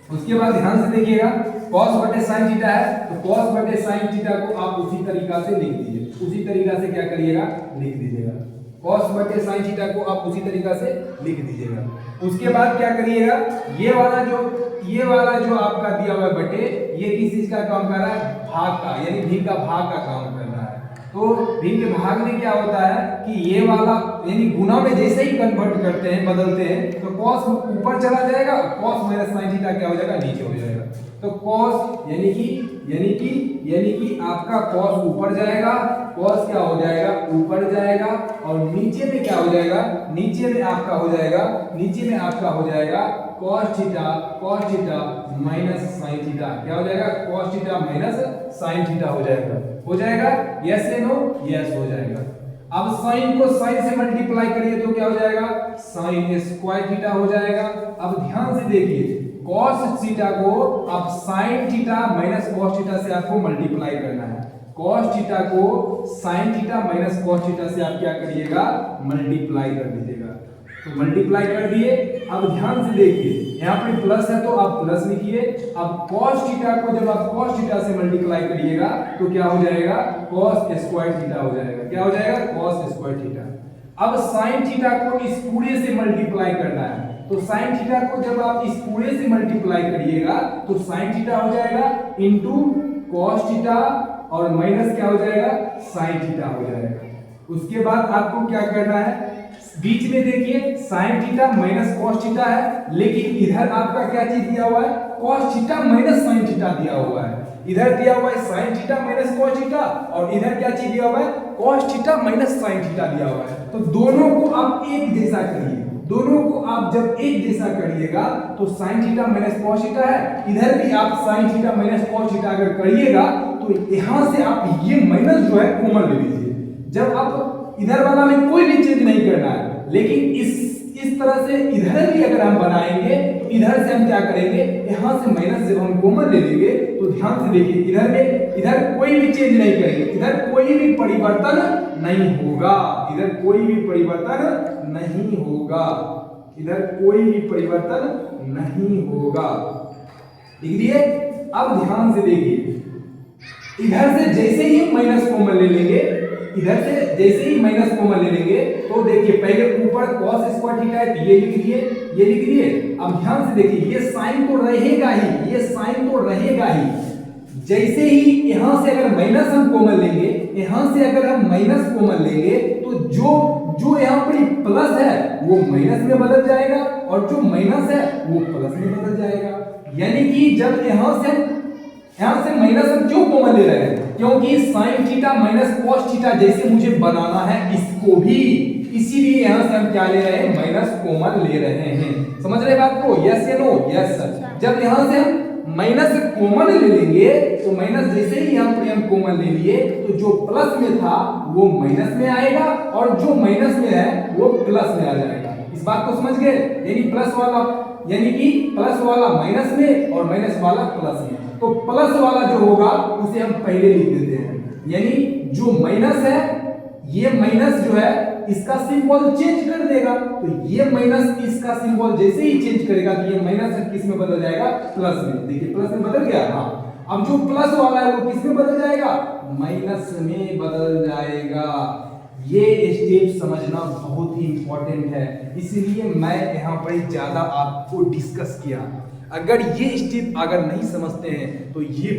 उसके बाद ध्यान से देखिएगा, cos बटे sin थीटा है तो cos बटे sin थीटा को आप उसी तरीका से लिख दीजिए, उसी तरीका से क्या करिएगा, लिख दीजिएगा। cos बटे sin थीटा को आप उसी तरीका से लिख दीजिएगा। उसके बाद क्या करिएगा, ये वाला जो आपका दिया हुआ बटे, ये किस चीज का काम कर रहा है, भाग का, यानी भिन्न का भाग का काम कर रहा है। तो भिन्न के भाग में क्या होता है कि ये वाला यानी गुना में जैसे ही कन्वर्ट करते हैं, बदलते हैं, तो cos ऊपर चला जाएगा, cos माइनस sin थीटा क्या हो जाएगा, नीचे हो जाएगा। तो cos यानी कि आपका cos ऊपर जाएगा, cos क्या हो जाएगा, ऊपर जाएगा, और नीचे में क्या हो जाएगा, नीचे में आपका हो जाएगा cos theta minus sin theta, क्या हो जाएगा, cos theta minus sin theta हो जाएगा। यस या नो? यस हो जाएगा। अब sin को sin से मल्टीप्लाई करिए तो क्या हो जाएगा, sin स्क्वायर थीटा हो जाएगा। अब ध्यान से देखिए, cos थीटा को अब sin theta minus cos theta से आपको मल्टीप्लाई करना है। cos थीटा को sin theta minus cos theta से आप क्या करिएगा, मल्टीप्लाई कर दीजिएगा। तो मल्टीप्लाई कर दिए। अब ध्यान से देखिए, यहाँ पे प्लस है तो आप प्लस लिखिए। अब cos थीटा को जब आप cos थीटा से मल्टीप्लाई करिएगा तो क्या हो जाएगा, cos स्क्वायर थीटा हो जाएगा। क्या हो जाएगा, cos स्क्वायर थीटा। अब sin थीटा को इस पूरे से मल्टीप्लाई करना है, तो sin थीटा को जब आप इस पूरे से मल्टीप्लाई करिएगा तो sin थीटा हो जाएगा इनटू cos थीटा और माइनस क्या हो जाएगा, sin थीटा हो जाएगा। उसके बाद आपको क्या करना है, बीच में देखिए sin theta minus cos theta है, लेकिन इधर आपका क्या चीज दिया हुआ है, cos theta minus sin theta दिया हुआ है। इधर दिया हुआ है sin theta minus cos theta, और इधर क्या चीज दिया हुआ है, cos theta minus sin theta दिया हुआ है। तो दोनों को आप एक जैसा करिए, दोनों को आप जब एक जैसा करिएगा तो sin theta minus cos theta है, इधर भी आप sin theta minus cos theta अगर करिएगा तो यहां से आप ये माइनस जो है कॉमन ले लीजिए। जब आप इधर वाला में कोई भी चेंज नहीं करना है, लेकिन इस तरह से इधर भी अगर हम बनाएंगे तो इधर से हम क्या करेंगे, यहां से माइनस जब हम कॉमन ले लेंगे तो ध्यान से देखिए, इधर कोई भी चेंज नहीं करेंगे, इधर कोई भी परिवर्तन नहीं होगा, इधर कोई भी परिवर्तन नहीं होगा, इधर कोई भी परिवर्तन नहीं होगा। लिख दिए। अब ध्यान से देखिए, इधर से जैसे ही माइनस कॉमन ले लेंगे, इधर से जैसे ही माइनस कॉमन ले लेंगे तो देखिए पहले ऊपर cos स्क्वायर थीटा है तो ये लिख दिए, ये लिख दिए। अब ध्यान से देखिए, ये साइन तो रहेगा ही, ये साइन तो रहेगा ही। जैसे ही यहां से अगर माइनस हम कॉमन लेंगे, यहां से अगर हम माइनस कॉमन लेंगे तो जो यहां पर प्लस है वो माइनस में बदल जाएगा, और जो माइनस है वो प्लस में बदल जाएगा। यानी कि जब यहां से माइनस हम क्यों कॉमन ले रहे हैं, क्योंकि sin theta minus cos theta जैसे मुझे बनाना है इसको भी, इसीलिए यहां से हम क्या ले रहे हैं, माइनस कॉमन ले रहे हैं। समझ रहे बात को? यस या नो? Yes sir. जब यहां से हम माइनस कॉमन ले लेंगे तो माइनस जैसे ही यहां पर हम कॉमन ले लिए तो जो प्लस में था वो माइनस में आएगा, और जो माइनस में है वो प्लस में आ जाएगा। इस बात को समझ गए? यानी कि प्लस वाला माइनस में और माइनस वाला प्लस में। तो प्लस वाला जो होगा उसे हम पहले लिख देते हैं, यानी जो माइनस है, ये माइनस जो है इसका सिंबल चेंज कर देगा, तो ये माइनस इसका सिंबल जैसे ही चेंज करेगा तो ये माइनस किस में बदल जाएगा, प्लस में। देखिए प्लस में बदल गया। हाँ, अब जो प्लस वाला है वो किस में बदल जाएगा, माइनस में बदल जाएगा। ये स्टेप समझना बहुत ही इंपॉर्टेंट है, इसीलिए मैं यहाँ पर ज्यादा आपको डिस्कस किया। अगर ये स्टेप अगर नहीं समझते हैं तो ये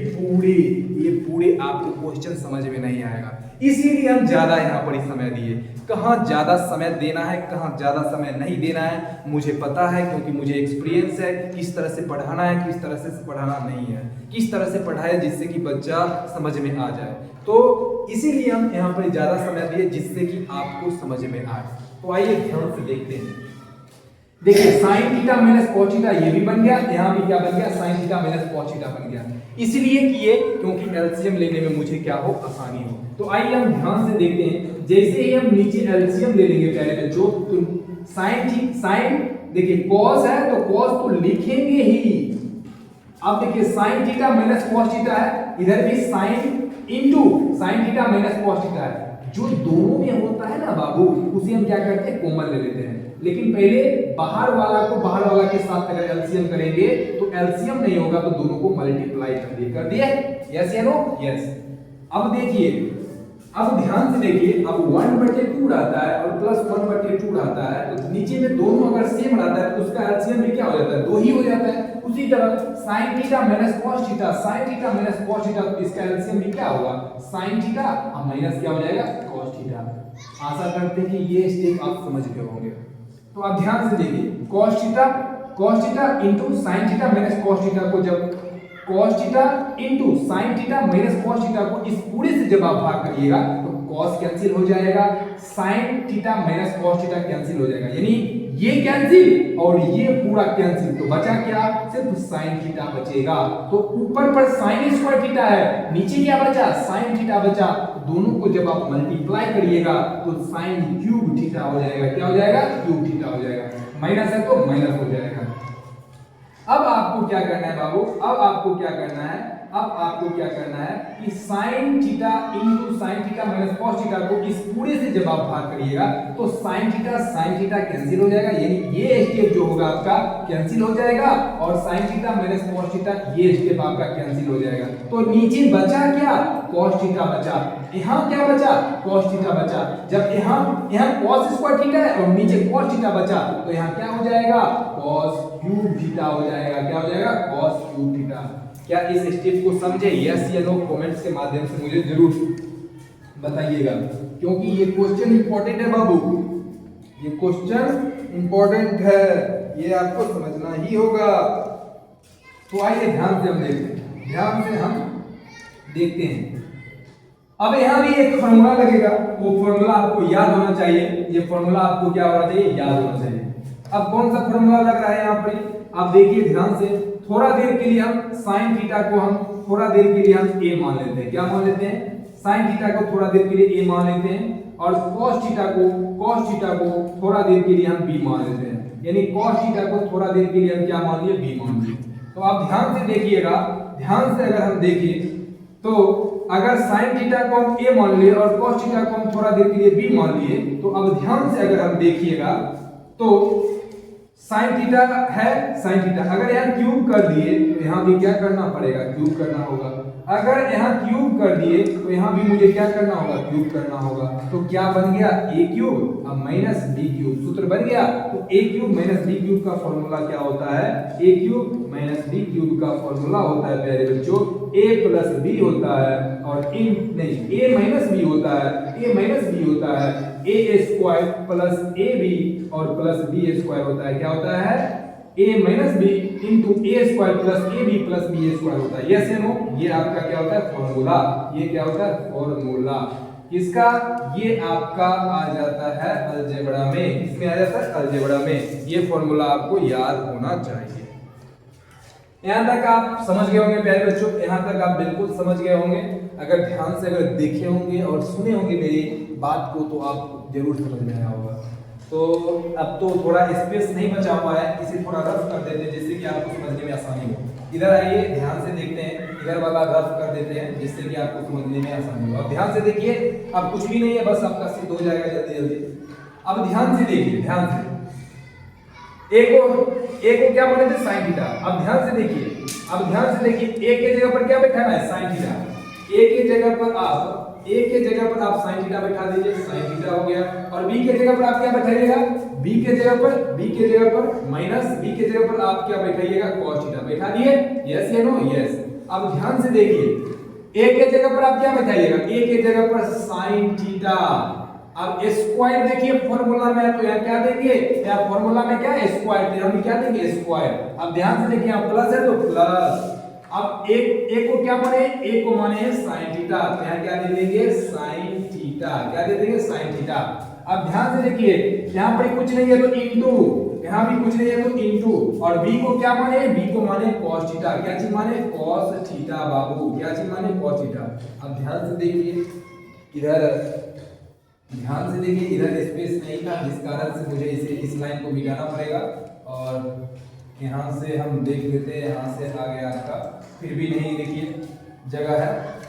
पूरे आपको क्वेश्चन समझ में नहीं आएगा। इसीलिए हम ज्यादा यहाँ पर समय दिए। कहाँ ज्यादा समय देना है, कहाँ ज्यादा समय नहीं देना है मुझे पता है, क्योंकि मुझे एक्सपीरियंस है किस तरह से पढ़ाना है, किस तरह से पढ़ाना नहीं है, किस तरह से पढ़ाए जिससे कि बच्चा समझ में आ जाए। तो इसीलिए हम यहाँ पर ज्यादा समय दिए जिससे कि आपको समझ में आए। तो आइए ध्यान से देखते हैं। देखिए sine theta minus cos theta ये भी बन गया, यहाँ भी क्या बन गया, sign theta minus cos theta बन गया। इसलिए किए क्योंकि एलसीएम लेने में मुझे क्या हो, आसानी हो। तो आइए हम ध्यान से देखते हैं, जैसे ही हम नीचे एलसीएम ले लेंगे प्यारे बच्चों, तो साइन देखिए कॉस है तो कॉस तो लिखेंगे ही। अब देखिए sine theta minus cos theta है, इधर भी sine into sine theta minus cos theta है। जो दोनों में होता है ना बाबू, उसे हम क्या करते हैं, कॉमन ले लेते हैं। लेकिन पहले बाहर वाला को बाहर वाला के साथ अगर एलसीएम करेंगे तो एलसीएम नहीं होगा, तो दोनों को मल्टीप्लाई कर दिए। यस या नो, यस। अब देखिए, अब ध्यान से देखिए, अब 1/2 रहता है और प्लस 1/2 रहता है, तो नीचे में दोनों अगर सेम रहता है तो उसका एलसीएम भी क्या हो जाता है, 2 ही हो जाता है। उसी तरह sin theta minus cos theta, sin theta minus cos theta, तो इसका एलसीएम भी क्या होगा, sin थीटा और माइनस क्या हो जाएगा, cos थीटा। आशा करते हैं कि ये स्टेप आप समझ गए होंगे। तो आप ध्यान से देखिए, cos theta into sin theta minus cos theta को, जब cos theta into sin theta minus cos theta को इस पूरे से जब आप भाग करिएगा तो cos कैंसिल हो जाएगा, sin theta minus cos theta cancel हो जाएगा, यानी ये कैंसिल और ये पूरा कैंसिल, तो बचा क्या, सिर्फ sin थीटा बचेगा। तो ऊपर पर sin स्क्वायर थीटा है, नीचे क्या बचा, sin थीटा बचा। दोनों को जब आप मल्टीप्लाई करिएगा तो sin क्यूब थीटा हो जाएगा, क्या हो जाएगा, क्यूब थीटा हो जाएगा। माइनस है तो माइनस हो जाएगा। अब आपको क्या करना है बाबू, अब आपको क्या करना है, अब आपको क्या करना है कि sin theta into sin theta minus cos theta को इस पूरे से जब आप भाग करिएगा तो sin थीटा कैंसिल हो जाएगा, यानी ये स्टेप जो होगा आपका कैंसिल हो जाएगा, और sin theta minus cos theta ये स्टेप आपका कैंसिल हो जाएगा। तो नीचे बचा क्या, cos थीटा बचा, यहाँ क्या बचा, cos थीटा बचा। जब यहाँ cos स्क्वायर थीटा है और नीचे cos थीटा बचा, तो यहाँ क्या हो जाएगा, cos क्यूब थीटा हो जाएगा, क्या हो जाएगा, cos क्यूब थीटा। क्या इस स्टेप को समझे, यस या नो, कमेंट्स के माध्यम से मुझे जरूर बताइएगा, क्योंकि ये क्वेश्चन इंपॉर्टेंट है बाबू, ये क्वेश्चन इंपॉर्टेंट है, ये आपको समझना ही होगा। तो आइए ध्यान से हम देखते हैं, ध्यान से हम देखते हैं। अब यहाँ भी एक फॉर्मूला लगेगा, वो फॉर्मूला आपको याद होना चाहिए, ये फॉर्मूला आपको क्या होना चाहिए, याद होना चाहिए। अब कौन सा फॉर्मूला लग रहा है यहाँ पर, आप देखिए ध्यान से। थोड़ा देर के लिए हम sin थीटा को थोड़ा देर के लिए हम a मान लेते हैं, क्या मान लेते हैं, sin थीटा को थोड़ा देर के लिए a मान लेते हैं, और cos थीटा को थोड़ा देर के लिए हम b मान लेते हैं, यानी cos थीटा को थोड़ा देर के लिए हम क्या मान लिए, b मान लिए। तो आप ध्यान से देखिएगा, ध्यान से अगर हम देखें तो अगर sin थीटा को हम a मान लिए और cos थीटा को हम थोड़ा देर के लिए b मान लिए, तो अब ध्यान से अगर हम देखिएगा तो sin थीटा है, sin थीटा अगर यहाँ क्यूब कर दिए तो यहाँ भी क्या करना पड़ेगा, क्यूब करना होगा। अगर यहाँ क्यूब कर दिए तो यहाँ भी मुझे क्या करना होगा, क्यूब करना होगा। तो क्या बन गया, a क्यूब अब माइनस b क्यूब, सूत्र बन गया। तो a cube minus b cube का फॉर्मूला क्या होता है, a cube minus b cube का फॉर्मूला होता है प्यारे बच्चों, a प्लस b होता है, और इन नहीं a माइनस b होता है, a माइनस b होता है, a स्क्वायर प्लस ab और प्लस b स्क्वायर होता है, क्या होता है, a minus b into a square plus ab plus b square होता है। यस या नो, ये आपका क्या होता है, फॉर्मूला। ये क्या होता है, फॉर्मूला। इसका ये आपका आ जाता है अलजेब्रा में, इसमें आ जाता है अलजेब्रा में। ये फॉर्मूला आपको याद होना चाहिए। यहाँ तक आप समझ गए होंगे प्यारे बच्चों, यहाँ तक आप बिल्कुल समझ गए होंगे। अगर ध्यान से अगर देखे होंगे और सुने होंगे मेरी बात को तो आप जरूर समझ में आया होगा। तो अब तो थोड़ा स्पेस नहीं बचा हुआ है, इसे थोड़ा रफ कर देते हैं जिससे कि आपको समझने में आसानी हो। इधर आइए, ध्यान से देखते हैं, इधर वाला रफ कर देते हैं जिससे कि आपको समझने में आसानी हो। अब ध्यान से देखिए, अब कुछ भी नहीं है, बस आपका सिद्ध हो जाएगा जल्दी जल्दी। अब ध्यान से देखिए, ध्यान से a को क्या बोले थे, sin थीटा। अब ध्यान से देखिए, अब ध्यान से देखिए, a के जगह पर क्या बैठाना है, sin थीटा। a के जगह पर आप sin थीटा बैठा दीजिए, sin थीटा हो गया। और b के जगह पर आप क्या बैठाइएगा, b के जगह पर माइनस b के जगह पर आप क्या बैठाइएगा, cos थीटा बैठा दिए। यस या नो, यस। अब ध्यान से देखिए, a के जगह पर आप क्या बैठाइएगा, a के जगह पर sin थीटा। अब स्क्वायर देखिए फॉर्मूला में है, तो यहाँ क्या देंगे, यहाँ फॉर्मूला में क्या है, स्क्वायर, हम क्या देंगे, स्क्वायर। अब ध्यान से देखिए, यहाँ प्लस है तो प्लस। अब एक को क्या माने, एक को माने sin थीटा, तो यहाँ क्या दे देंगे, sin थीटा, क्या दे देंगे, sin थीटा। अब ध्यान से देखिए, यहाँ पर कुछ नहीं है तो इनटू, यहाँ भी कुछ नहीं है तो इनटू, और बी को क्या माने, बी को माने cos थीटा। क्या चीज माने, cos थीटा बाबू, क्या चीज माने, cos थीटा। अब ध्यान से देखिए इधर, ध्यान से देखिए इधर स्पेस नहीं था, जिस कारण से मुझे इसे इस लाइन को मिटाना पड़ेगा, और यहाँ से हम देख लेते हैं, यहाँ से आ गया आपका, फिर भी नहीं देखिए जगह है,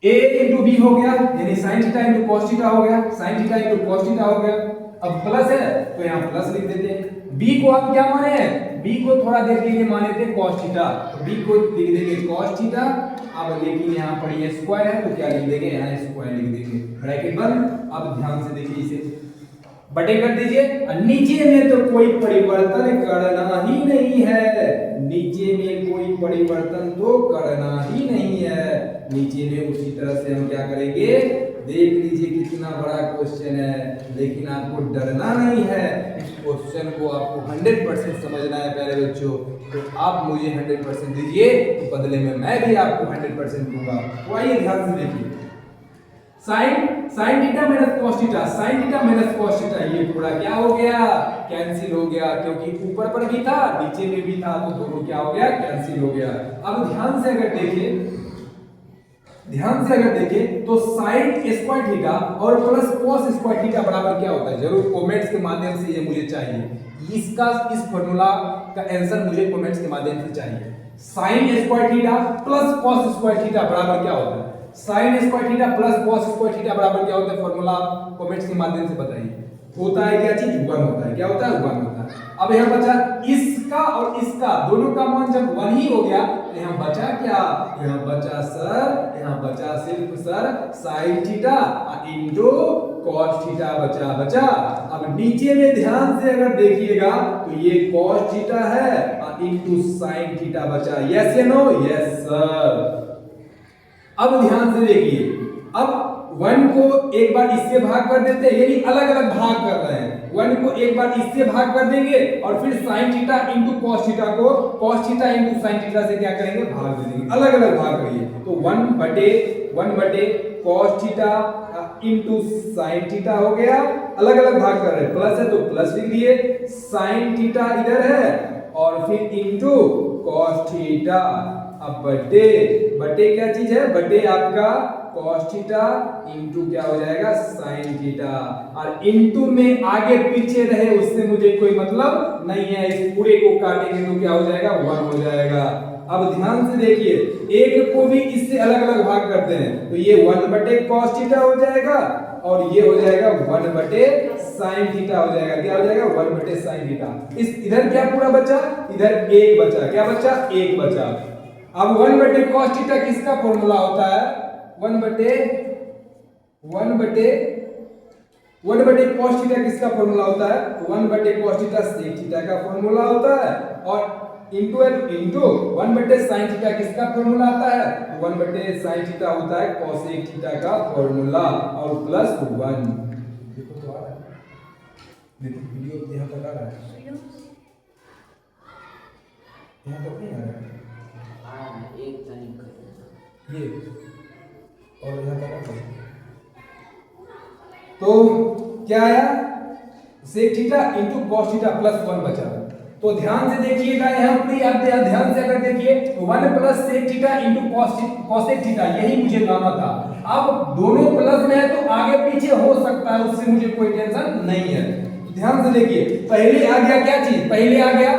a इंटू बी हो गया, यानी sine theta into cos theta हो गया, sine theta into cos theta हो गया। अब प्लस है तो यहाँ प्लस लिख देते हैं। b को आप क्या माने हैं, b को थोड़ा देर के लिए माने थे कॉस थीटा, तो b को लिख देंगे कॉस थीटा। अब लेकिन यहाँ पर ये स्क्वायर है तो क्या लिख देंगे, यहाँ स्क्वायर लिख देंगे, ब्रैकेट बंद। अब ध्यान से देखिए इसे बटे कर दीजिए, नीचे में तो कोई परिवर्तन करना ही नहीं है, नीचे में कोई परिवर्तन तो करना ही नहीं है, नीचे में उसी तरह से हम क्या करेंगे, देख लीजिए कितना बड़ा क्वेश्चन है, लेकिन आपको डरना नहीं है, इस क्वेश्चन को आपको 100% समझना है प्यारे बच्चों। तो आप मुझे 100% दीजिए, तो बदले में मैं भी आपको 100% दूंगा। तो आइए ध्यान से देखिए, sine theta minus cos theta, sign theta minus cos theta, ये पूरा क्या हो गया, कैंसिल हो गया, क्योंकि ऊपर पर भी था नीचे में भी था, तो दोनों क्या हो गया, कैंसिल हो गया। अब ध्यान से अगर देखिए, ध्यान से अगर देखें तो साइन स्क्वायर थीटा और प्लस कॉस स्क्वायर थीटा बराबर क्या होता है, जरूर कमेंट्स के माध्यम से ये मुझे चाहिए, इसका इस फार्मूला का आंसर मुझे कमेंट्स के माध्यम से चाहिए। Sine square theta plus cos square theta बराबर क्या होता है, sine square theta plus cos square theta बराबर क्या होता है, फार्मूला कमेंट्स के माध्यम से बताइए। होता है क्या चीज, 1 होता है, क्या होता है, 1 होता है। अब यहाँ बचा इसका और इसका, दोनों का मान जब 1 ही हो गया तो यहाँ बचा क्या, यहाँ बचा सर, यहाँ बचा सिर्फ sir sine theta into cos theta बचा। अब नीचे में ध्यान से अगर देखिएगा तो ये कॉस थीटा है इनटू साइन थीटा बचा, यस या नो, यस सर। अब ध्यान से देखिए, अब 1 को एक बार इससे भाग कर देते हैं, यानी अलग अलग भाग कर रहे हैं, 1 को एक बार इससे भाग कर देंगे और फिर sin theta into cos theta को cos theta into sin theta से क्या करेंगे, भाग दे देंगे, अलग अलग भाग करिए। तो 1 बटे cos theta into sin theta हो गया, अलग अलग भाग कर रहे हैं, प्लस है तो प्लस लिख दिए, sin थीटा इधर है और फिर इंटू cos थीटा। अब बटे क्या चीज है, बटे आपका cos थीटा इंटू क्या हो जाएगा, sin थीटा, और इंटू में आगे पीछे रहे उससे मुझे कोई मतलब नहीं है, इस पूरे को काटेंगे तो क्या हो जाएगा, 1 हो जाएगा। अब ध्यान से देखिए, एक को भी इससे अलग अलग भाग करते हैं तो ये 1 बटे cos थीटा हो जाएगा और ये हो जाएगा 1 बटे sin थीटा हो जाएगा, क्या हो जाएगा, 1 बटे sin थीटा। इस इधर क्या पूरा बचा, इधर 1 बचा, क्या बचा, 1 बचा। अब 1 बटे cos थीटा किसका फॉर्मूला होता है, 1 बटे cos थीटा किसका फॉर्मूला होता है, 1 बटे cos थीटा sec थीटा का फॉर्मूला होता है, और इंटू 1 बटे sin थीटा किसका फॉर्मूला आता है, 1 बटे sin थीटा होता है cosec थीटा का फॉर्मूला, और प्लस 1। देखो तो आ रहा है, देखो वीडियो यहां तक आ रहा है, यहां तक नहीं आ रहा है, एक तनिक ये और यहाँ तक। तो क्या आया, sec theta into cos theta plus 1 बचा। तो ध्यान से देखिएगा, यहाँ पर आप ध्यान से अगर देखिए 1 plus sec theta into cosec theta, यही मुझे लाना था। अब दोनों प्लस में है तो आगे पीछे हो सकता है, उससे मुझे कोई टेंशन नहीं है। ध्यान से देखिए, पहले आ गया क्या चीज, पहले आ गया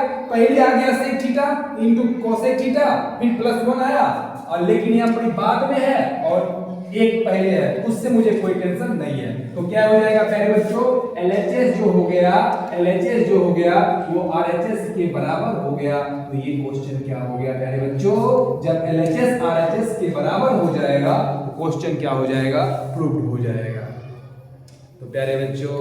sec theta into cosec theta, फिर प्लस 1 आया, और लेकिन यहाँ पर बाद में है और एक पहले है, उससे मुझे कोई टेंशन नहीं है। तो क्या हो जाएगा प्यारे बच्चों, LHS जो हो गया वो RHS के बराबर हो गया। तो ये क्वेश्चन क्या हो गया प्यारे बच्चों, जब LHS RHS के बराबर हो जाएगा तो क्वेश्चन क्या हो जाएगा, प्रूव्ड हो जाएगा। तो प्यारे बच्चों,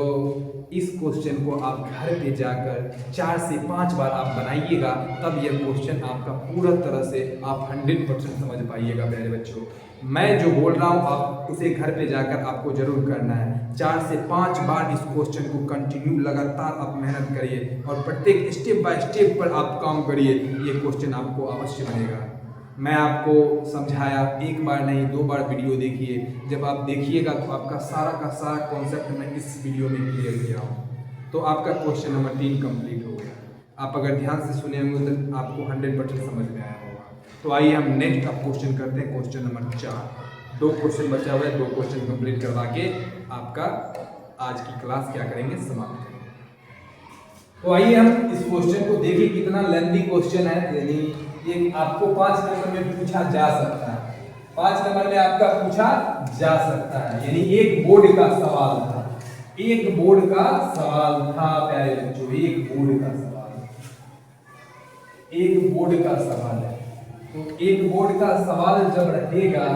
इस क्वेश्चन को आप घर पे जाकर 4 से 5 बार आप बनाइएगा, तब यह क्वेश्चन आपका पूरा तरह से आप 100% समझ पाइएगा। प्यारे बच्चों, मैं जो बोल रहा हूँ आप उसे घर पे जाकर आपको जरूर करना है। 4 से 5 बार इस क्वेश्चन को कंटिन्यू लगातार आप मेहनत करिए और प्रत्येक स्टेप बाय स्टेप पर आप काम करिए, ये क्वेश्चन आपको अवश्य बनेगा। मैं आपको समझाया, 1 बार नहीं 2 बार वीडियो देखिए, जब आप देखिएगा तो आपका सारा का सारा कॉन्सेप्ट मैं इस वीडियो में क्लियर किया हूँ। तो आपका क्वेश्चन नंबर 3 कंप्लीट हो गया। आप अगर ध्यान से सुने होंगे तो आपको 100% समझ में आया होगा। तो आइए हम नेक्स्ट अब क्वेश्चन करते हैं, क्वेश्चन नंबर 4। 2 क्वेश्चन बचा हुआ है, 2 क्वेश्चन कंप्लीट करवा के आपका आज की क्लास क्या करेंगे, समाप्त करेंगे। तो आइए हम इस क्वेश्चन को देखिए, कितना लेंथी क्वेश्चन है। यानी ये आपको 5 नंबर में पूछा जा सकता है, 5 नंबर में आपका पूछा जा सकता है। यानी एक बोर्ड का सवाल था, एक बोर्ड का सवाल था प्यारे बच्चों, एक बोर्ड का सवाल, एक बोर्ड का सवाल है। तो एक बोर्ड का सवाल जब रहेगा,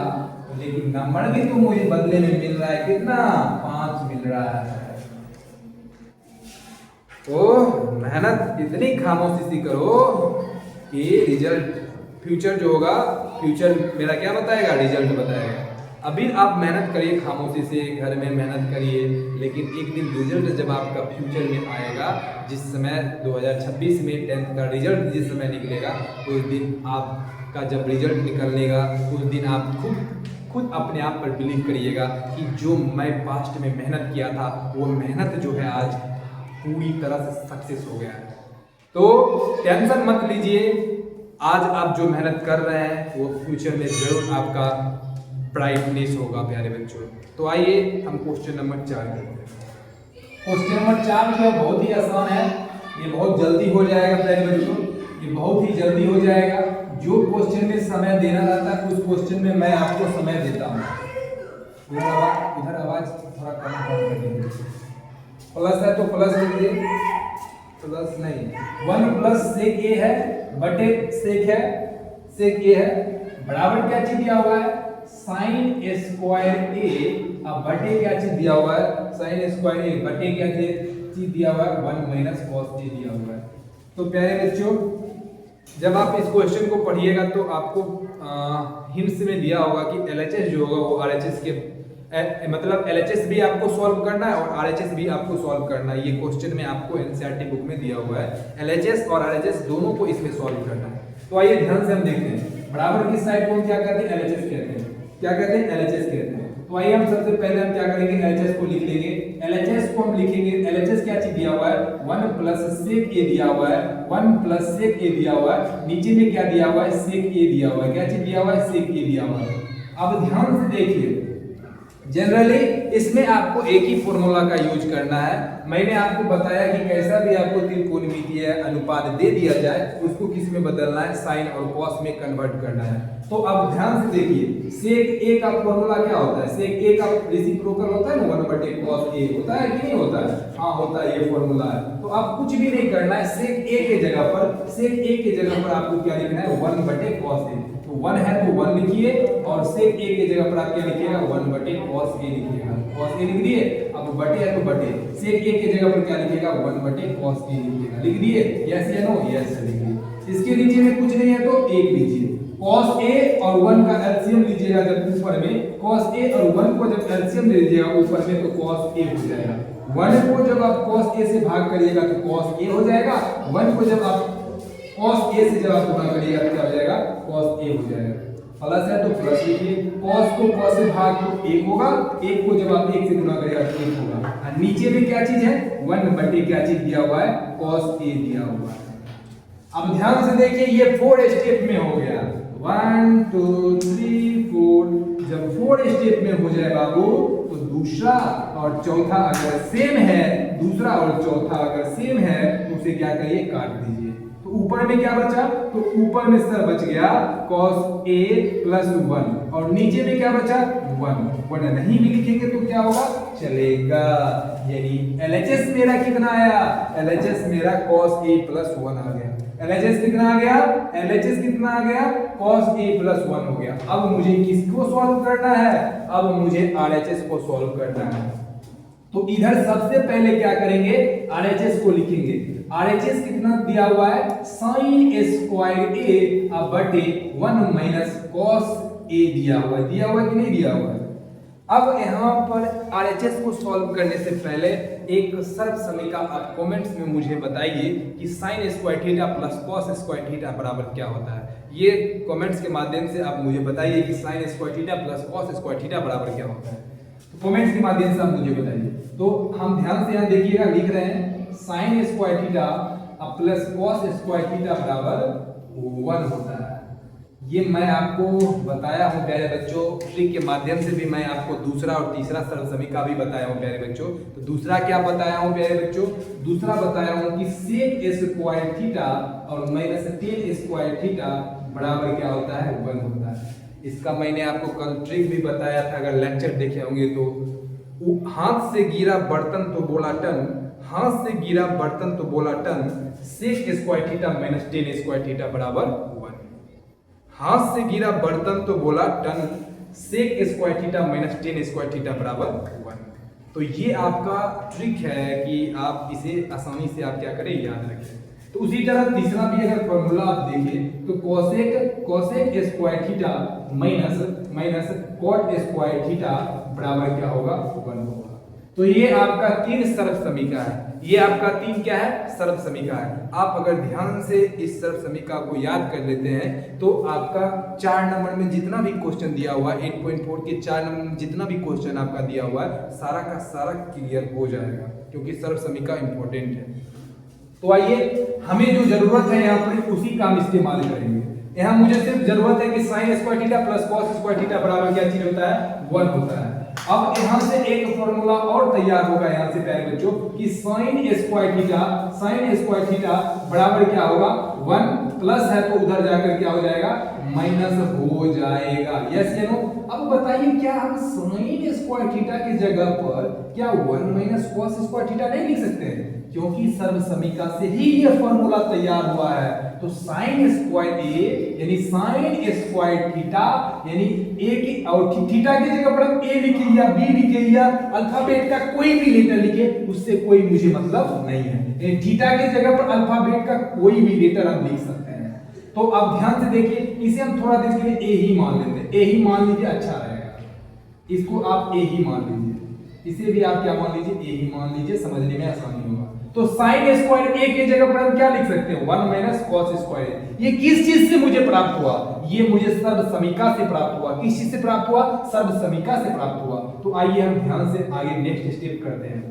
लेकिन नंबर भी तो मुझे बदले में मिल रहा है, कितना 5 मिल रहा है। तो मेहनत इतनी खामोशी से करो कि रिजल्ट फ्यूचर जो होगा, फ्यूचर मेरा क्या बताएगा, रिजल्ट बताएगा। अभी आप मेहनत करिए खामोशी से, घर में मेहनत करिए, लेकिन एक दिन रिजल्ट जब आपका फ्यूचर में आएगा, जिस समय 2026 में 10th का रिजल्ट जिस समय निकलेगा, उस दिन आपका जब रिजल्ट निकलेगा, उस दिन आप खुद अपने आप पर बिलीव करिएगा कि जो मैं पास्ट में मेहनत किया था, वो मेहनत जो है आज पूरी तरह से सक्सेस हो गया है। तो टेंशन मत लीजिए, आज आप जो मेहनत कर रहे हैं वो फ्यूचर में जरूर आपका ब्राइटनेस होगा प्यारे बच्चों। तो आइए हम क्वेश्चन नंबर 4 करते हैं। क्वेश्चन नंबर 4 जो है बहुत ही आसान है, ये बहुत जल्दी हो जाएगा प्यारे बच्चों, ये बहुत ही जल्दी हो जाएगा। जो क्वेश्चन में समय देना रहता है, उस क्वेश्चन में मैं आपको समय देता हूँ। इधर आवाज थोड़ा कम कर दीजिए। प्लस है तो प्लस लीजिए, प्लस नहीं, 1 प्लस सेक ए है बटे सेक है, सेक ए है, बराबर क्या चीज दिया हुआ है, साइन स्क्वायर ए, अब बटे क्या चीज दिया हुआ है, साइन स्क्वायर ए बटे क्या चीज दिया हुआ है, 1 माइनस कॉस ए दिया हुआ है। तो प्यारे बच्चों, जब आप इस क्वेश्चन को पढ़िएगा तो आपको हिंट्स में दिया होगा कि LHS जो होगा वो RHS के मतलब LHS भी आपको सॉल्व करना है और RHS भी आपको सॉल्व करना है। ये क्वेश्चन में आपको NCERT बुक में दिया हुआ है, LHS और RHS दोनों को इसमें सॉल्व करना है। तो आइए ध्यान से हम देखते हैं, बराबर की साइड को हम क्या कहते हैं, LHS कहते हैं। क्या कहते हैं, LHS कहते हैं। तो आइए हम सबसे पहले हम क्या करेंगे, LHS को लिख लेंगे। LHS को हम लिखेंगे, LHS क्या चीज दिया हुआ है, 1 प्लस सेक ए दिया हुआ है, 1 प्लस सेक ए दिया हुआ है, नीचे में क्या दिया हुआ है, सेक ए दिया हुआ है, क्या चीज दिया हुआ है, सेक ए दिया हुआ है। अब ध्यान से देखिए, जनरली इसमें आपको एक ही फॉर्मूला का यूज करना है। मैंने आपको बताया कि कैसा भी आपको त्रिकोणमितीय अनुपात दे दिया जाए, उसको किस में बदलना है, साइन और कॉस में कन्वर्ट करना है। तो अब ध्यान से देखिए, सेक ए का फॉर्मूला क्या होता है, सेक ए का रेसिप्रोकल होता है ना, 1 बटे कॉस ए होता है कि नहीं होता है, हाँ होता है, ये फॉर्मूला है। तो आप कुछ भी नहीं करना है, सेक ए के जगह पर, सेक ए के जगह पर आपको क्या लिखना है, 1 बटे कॉस ए। तो 1 है तो 1 लिखिए, और सेक ए के जगह पर आप क्या लिखिएगा, 1 बटे कॉस ए लिखिएगा, कॉस ए लिख दिए। अब बटे है तो बटे, सेक ए के जगह पर क्या लिखिएगा, 1 बटे कॉस ए लिखिएगा, लिख दिए, यस या नो, यस लिख दिए। इसके नीचे में कुछ नहीं है तो 1 लीजिए, cos a और 1 का एलसीएम लीजिएगा जब ऊपर में, cos a और 1 को जब एलसीएम ले लीजिएगा ऊपर में तो cos a हो जाएगा। 1 को जब आप cos a से भाग करिएगा तो cos a हो जाएगा, 1 को जब आप cos a से जब आप गुणा करिएगा तो क्या हो जाएगा, cos a हो जाएगा। प्लस है तो प्लस लिखिए, cos को cos से भाग तो 1 होगा, 1 को जब आप 1 से गुणा करिएगा तो 1 होगा। और नीचे में क्या चीज है, 1 बटे क्या चीज दिया हुआ है, cos a दिया हुआ है। अब ध्यान से देखिए, ये 4 स्टेप में हो गया, 1 2 3 4। जब 4 स्टेप में हो जाए बाबू, तो दूसरा और चौथा अगर सेम है, दूसरा और चौथा अगर सेम है तो उसे क्या करिए, काट दीजिए। तो ऊपर में क्या बचा, तो ऊपर में सर बच गया cos a प्लस 1, और नीचे में क्या बचा, 1 नहीं भी लिखेंगे तो क्या होगा, चलेगा। यानी LHS मेरा कितना आया, LHS मेरा cos a प्लस 1 आ गया। LHS कितना आ गया, LHS कितना आ गया, cos a प्लस 1 हो गया। अब मुझे किसको सॉल्व करना है, अब मुझे RHS को सॉल्व करना है। तो इधर सबसे पहले क्या करेंगे, RHS को लिखेंगे। RHS कितना दिया हुआ है, साइन स्क्वायर ए बटे 1 माइनस कॉस ए दिया हुआ है, दिया हुआ है कि नहीं दिया हुआ है। अब यहाँ पर RHS को सॉल्व करने से पहले एक सर्व समीकरण आप कमेंट्स में मुझे बताइए कि sine square theta plus cos square theta बराबर क्या होता है। ये कमेंट्स के माध्यम से आप मुझे बताइए कि sine square theta plus cos square theta बराबर क्या होता है। तो कमेंट्स के माध्यम से आप मुझे बताइए। तो हम ध्यान से यहाँ देखिएगा, लिख रहे हैं sine square theta plus cos square theta बराबर 1 होता है। ये मैं आपको बताया हूं प्यारे बच्चों, ट्रिक के माध्यम से भी मैं आपको दूसरा और तीसरा सरल समीकरण भी बताया हूं प्यारे बच्चों। तो दूसरा क्या बताया हूं प्यारे बच्चों? दूसरा बताया हूं कि सेक स्क्वायर थीटा और माइनस टेन स्क्वायर थीटा बराबर क्या होता है? 1 होता है। इसका मैंने आपको कल ट्रिक भी बताया था, अगर लेक्चर देखे होंगे तो। हाथ से गिरा बर्तन तो बोला टन, हाथ से गिरा बर्तन तो बोला टन, sec square theta minus tan square theta बराबर 1। हाथ से गिरा बर्तन तो बोला टन, sec square theta minus tan square theta बराबर 1। तो ये आपका ट्रिक है कि आप इसे आसानी से आप क्या करें, याद रखें। तो उसी तरह तीसरा भी अगर फॉर्मूला आप देखें तो cosec square theta minus cot square theta बराबर क्या होगा? 1 होगा। तो ये आपका 3 सरल समीकरण है। ये आपका 3 क्या है? सरल समीकरण है। आप अगर ध्यान से इस सरल समीकरण को याद कर लेते हैं तो आपका 4 नंबर में जितना भी क्वेश्चन दिया हुआ है, 8.4 के 4 नंबर में जितना भी क्वेश्चन आपका दिया हुआ है, सारा का सारा क्लियर हो जाएगा, क्योंकि सरल समीकरण इंपॉर्टेंट है। तो आइए, हमें जो जरूरत है यहाँ पर उसी का हम इस्तेमाल करेंगे। यहाँ मुझे सिर्फ जरूरत है कि sine square theta plus cos square theta बराबर क्या चीज होता है? 1 होता है। अब यहाँ से एक फॉर्मूला और तैयार होगा यहाँ से प्यारे बच्चों कि साइन स्क्वायर थीटा बराबर क्या होगा? 1 प्लस है तो उधर जाकर क्या हो जाएगा? माइनस हो जाएगा। यस या नो? अब बताइए, क्या हम साइन स्क्वायर थीटा की जगह पर क्या 1 माइनस कॉस स्क्वायर थीटा नहीं लिख सकते हैं? क्योंकि सर्व समीकरण से ही यह फॉर्मूला तैयार हुआ है। तो साइन स्क्वायर ए यानी साइन स्क्वायर थीटा यानी ए की और थीटा की जगह पर हम ए लिख लिया, बी लिख लिया, अल्फाबेट का कोई भी लेटर लिखे, उससे कोई मुझे मतलब नहीं है। थीटा की जगह पर अल्फाबेट का कोई भी लेटर हम लिख सकते हैं। तो अब ध्यान से देखिए, इसे हम थोड़ा देर के लिए ए ही मान लेते हैं। ए ही मान लीजिए, अच्छा रहेगा। इसको आप ए ही मान लीजिए, इसे भी आप क्या मान लीजिए? ए ही मान लीजिए, समझने में आसानी होगा। तो साइन स्क्वायर ए की जगह पर हम क्या लिख सकते हैं? 1 माइनस कॉस स्क्वायर। ये किस चीज से मुझे प्राप्त हुआ? ये मुझे सर्व समीकरण से प्राप्त हुआ। किस चीज से प्राप्त हुआ? सर्व समीकरण से प्राप्त हुआ। तो आइए हम ध्यान से आगे नेक्स्ट स्टेप करते हैं।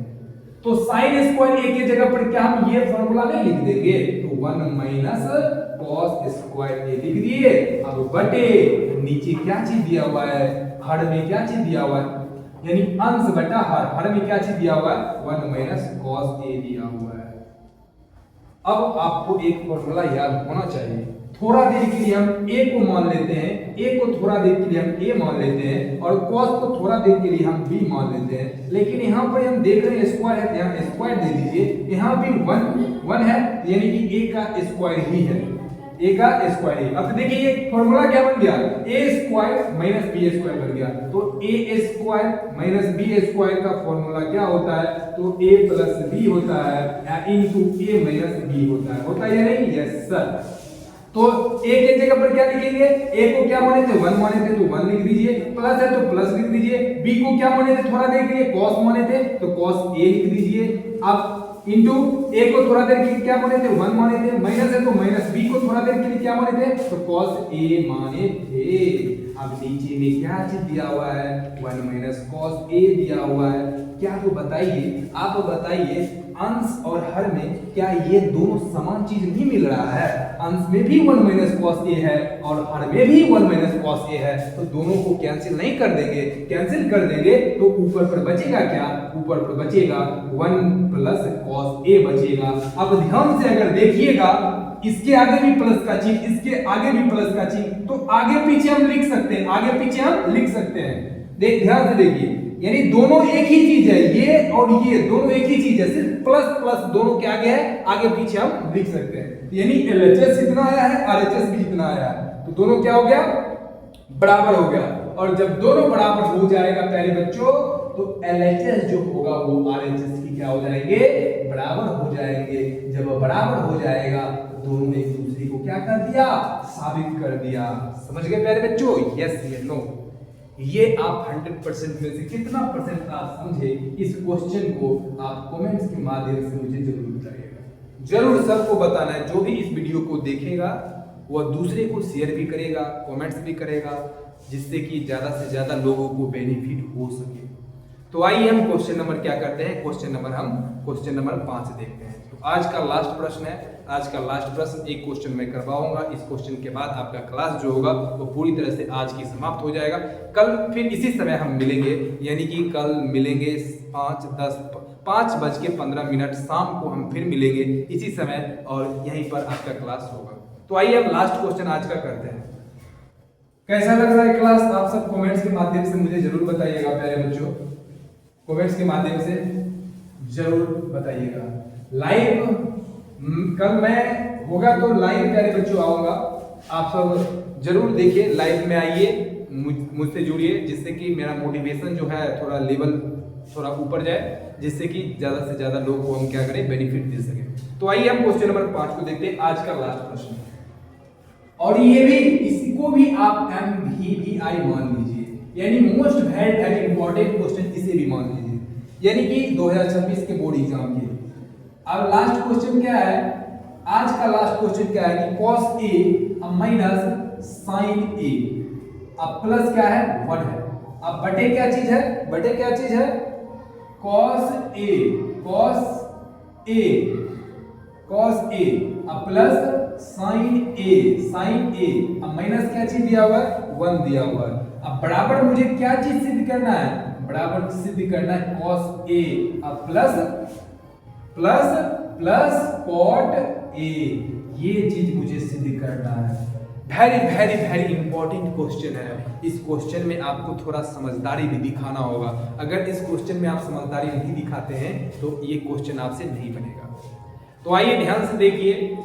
तो साइन स्क्वायर ए की जगह पर क्या हम ये फॉर्मूला नहीं लिख देंगे? तो 1 माइनस कॉस स्क्वायर ए लिख दिए। अब बटे नीचे क्या चीज दिया हुआ है? हर में क्या चीज दिया हुआ है? यानी अंश बटा हर में क्या चीज दिया हुआ है? 1 माइनस कॉस ए दिया हुआ है। अब आपको एक फॉर्मूला याद होना चाहिए। थोड़ा देर के लिए हम ए को मान लेते हैं, ए को थोड़ा देर के लिए हम ए मान लेते हैं और कॉस को थोड़ा देर के लिए हम बी मान लेते हैं। लेकिन यहाँ पर हम देख रहे हैं स्क्वायर है, यहाँ स्क्वायर दे दीजिए। यहाँ भी 1 है, यानी कि ए का स्क्वायर ही है, ए का स्क्वायर ही। अब देखिए ये फॉर्मूला क्या बन गया? ए स्क्वायर माइनस बी स्क्वायर बन गया। तो ए स्क्वायर माइनस बी स्क्वायर का फॉर्मूला क्या होता है? तो ए प्लस बी होता है इनटू ए माइनस बी होता है। होता है या नहीं? Yes sir. तो ए के जगह पर क्या लिखेंगे? ए को क्या माने थे? 1 माने थे तो 1 लिख दीजिए, प्लस है तो प्लस लिख दीजिए। बी को क्या माने थे? थोड़ा देर के लिए कॉस माने थे तो कॉस ए लिख दीजिए। अब इंटू ए को थोड़ा देर के लिए क्या माने थे? 1 माने थे। माइनस है तो माइनस बी को थोड़ा देर के लिए क्या माने थे? तो कॉस ए माने थे। अब नीचे में क्या चीज दिया हुआ है? 1 माइनस कॉस ए दिया हुआ है। क्या तो बताइए, आप बताइए, अंश और हर में क्या ये दोनों समान चीज नहीं मिल रहा है? अंश में भी 1 माइनस कॉस ए है और हर में भी 1 माइनस कॉस ए है। तो दोनों को कैंसिल नहीं कर देंगे? कैंसिल कर देंगे तो ऊपर पर बचेगा क्या? ऊपर पर बचेगा 1 प्लस कॉस ए बचेगा। अब ध्यान से अगर देखिएगा, इसके आगे भी प्लस का चिन्ह, इसके आगे भी प्लस का चिन्ह, तो आगे पीछे हम लिख सकते हैं, आगे पीछे हम लिख सकते हैं। देख ध्यान से देखिए, यानी दोनों एक ही चीज है, ये और ये दोनों एक ही चीज है, सिर्फ प्लस प्लस दोनों के आगे है, आगे पीछे हम लिख सकते हैं। यानी LHS इतना आया है, RHS भी इतना आया है, तो दोनों क्या हो गया? बराबर हो गया। और जब दोनों बराबर हो जाएगा प्यारे बच्चों, तो LHS जो होगा वो RHS की क्या हो जाएंगे? बराबर हो जाएंगे। जब बराबर हो जाएगा तो दोनों एक दूसरे को क्या कर दिया? साबित कर दिया। समझ गए प्यारे बच्चों? यस या नो? ये आप 100% में से कितना परसेंट आप समझे, इस क्वेश्चन को आप कमेंट्स के माध्यम से मुझे जरूर बताइएगा। जरूर सबको बताना है, जो भी इस वीडियो को देखेगा वह दूसरे को शेयर भी करेगा, कमेंट्स भी करेगा, जिससे कि ज़्यादा से ज़्यादा लोगों को बेनिफिट हो सके। तो आइए हम क्वेश्चन नंबर क्या करते हैं, क्वेश्चन नंबर 5 देखते हैं। तो आज का लास्ट प्रश्न है, आज का लास्ट प्रश्न एक क्वेश्चन मैं करवाऊंगा। इस क्वेश्चन के बाद आपका क्लास जो होगा वो पूरी तरह से आज की समाप्त हो जाएगा। कल फिर इसी समय हम मिलेंगे, यानी कि कल मिलेंगे 5:15 शाम को हम फिर मिलेंगे इसी समय और यहीं पर आपका क्लास होगा। तो आइए हम लास्ट क्वेश्चन आज का करते हैं। कैसा लग रहा है क्लास? आप सब कमेंट्स के माध्यम से मुझे जरूर बताइएगा प्यारे बच्चों, कमेंट्स के माध्यम से जरूर बताइएगा। लाइव कल मैं होगा तो लाइव प्यारे बच्चों आऊंगा, आप सब जरूर देखिए, लाइव में आइए, मुझसे जुड़िए, जिससे कि मेरा मोटिवेशन जो है थोड़ा लेवल थोड़ा ऊपर जाए, जिससे कि ज्यादा से ज्यादा लोग को हम क्या करें, बेनिफिट दे सके। तो आइए हम क्वेश्चन नंबर 5 को देखते हैं, आज का लास्ट प्रश्न। और ये भी, इसको भी आप MVVI मान लीजिए, यानी मोस्ट वेरी इंपॉर्टेंट क्वेश्चन, इसे भी मान लीजिए, यानी कि 2026 के बोर्ड एग्जाम के। अब लास्ट क्वेश्चन क्या है, आज का लास्ट क्वेश्चन क्या है कि cos A minus sin A, अब प्लस क्या है 1 है, अब बटे क्या चीज है, बटे क्या चीज है, cos A अब प्लस sin A, अब माइनस क्या चीज दिया हुआ है, 1 दिया हुआ है। अब बराबर मुझे क्या चीज सिद्ध करना है, बराबर सिद्ध करना है cos A, अब प्लस cot A, ये चीज मुझे सिद्ध करना है। वेरी इंपॉर्टेंट क्वेश्चन है। इस क्वेश्चन में आपको थोड़ा समझदारी भी दिखाना होगा। अगर इस क्वेश्चन में आप समझदारी नहीं दिखाते हैं तो ये क्वेश्चन आपसे नहीं बनेगा। तो आइए ध्यान से देखिए,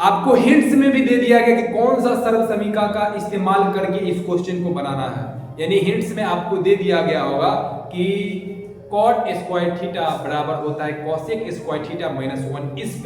आपको हिंट्स में भी दे दिया गया कि कौन सा सरल समीकरण का इस्तेमाल करके इस क्वेश्चन को बनाना है। यानी हिंट्स में आपको दे दिया गया होगा कि cot स्क्वायर थीटा बराबर होता है cosec स्क्वायर थीटा माइनस 1। इस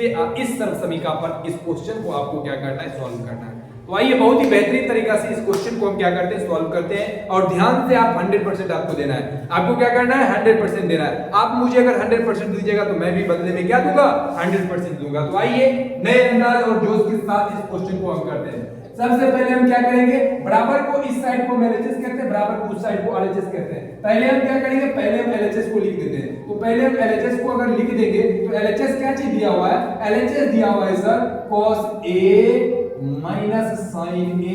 सरल समीकरण पर इस क्वेश्चन को आपको क्या करना है, सॉल्व करना है। तो आइए बहुत ही बेहतरीन तरीका से इस क्वेश्चन को हम क्या करते हैं, सॉल्व करते हैं। और ध्यान से आप 100% आपको देना है, आपको क्या करना है, 100% देना है। आप मुझे अगर 100% दीजिएगा तो मैं भी बदले में क्या दूंगा, 100% दूंगा। तो आइए नए अंदाज और जोश के साथ इस क्वेश्चन को हम करते हैं। सबसे पहले हम क्या करेंगे, बराबर को इस साइड को हम LHS कहते हैं, बराबर को उस साइड को RHS कहते हैं। पहले हम क्या करेंगे, पहले हम LHS को लिख देते हैं। तो पहले हम LHS को अगर लिख देंगे तो LHS क्या चीज दिया हुआ है, LHS दिया हुआ है sir cos A minus sin A,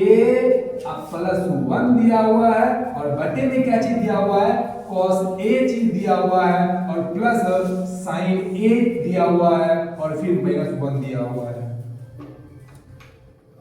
अब प्लस 1 दिया हुआ है, और बटे में क्या चीज दिया हुआ है, cos A चीज दिया हुआ है, और प्लस sin A दिया हुआ है, और फिर माइनस 1 दिया हुआ है।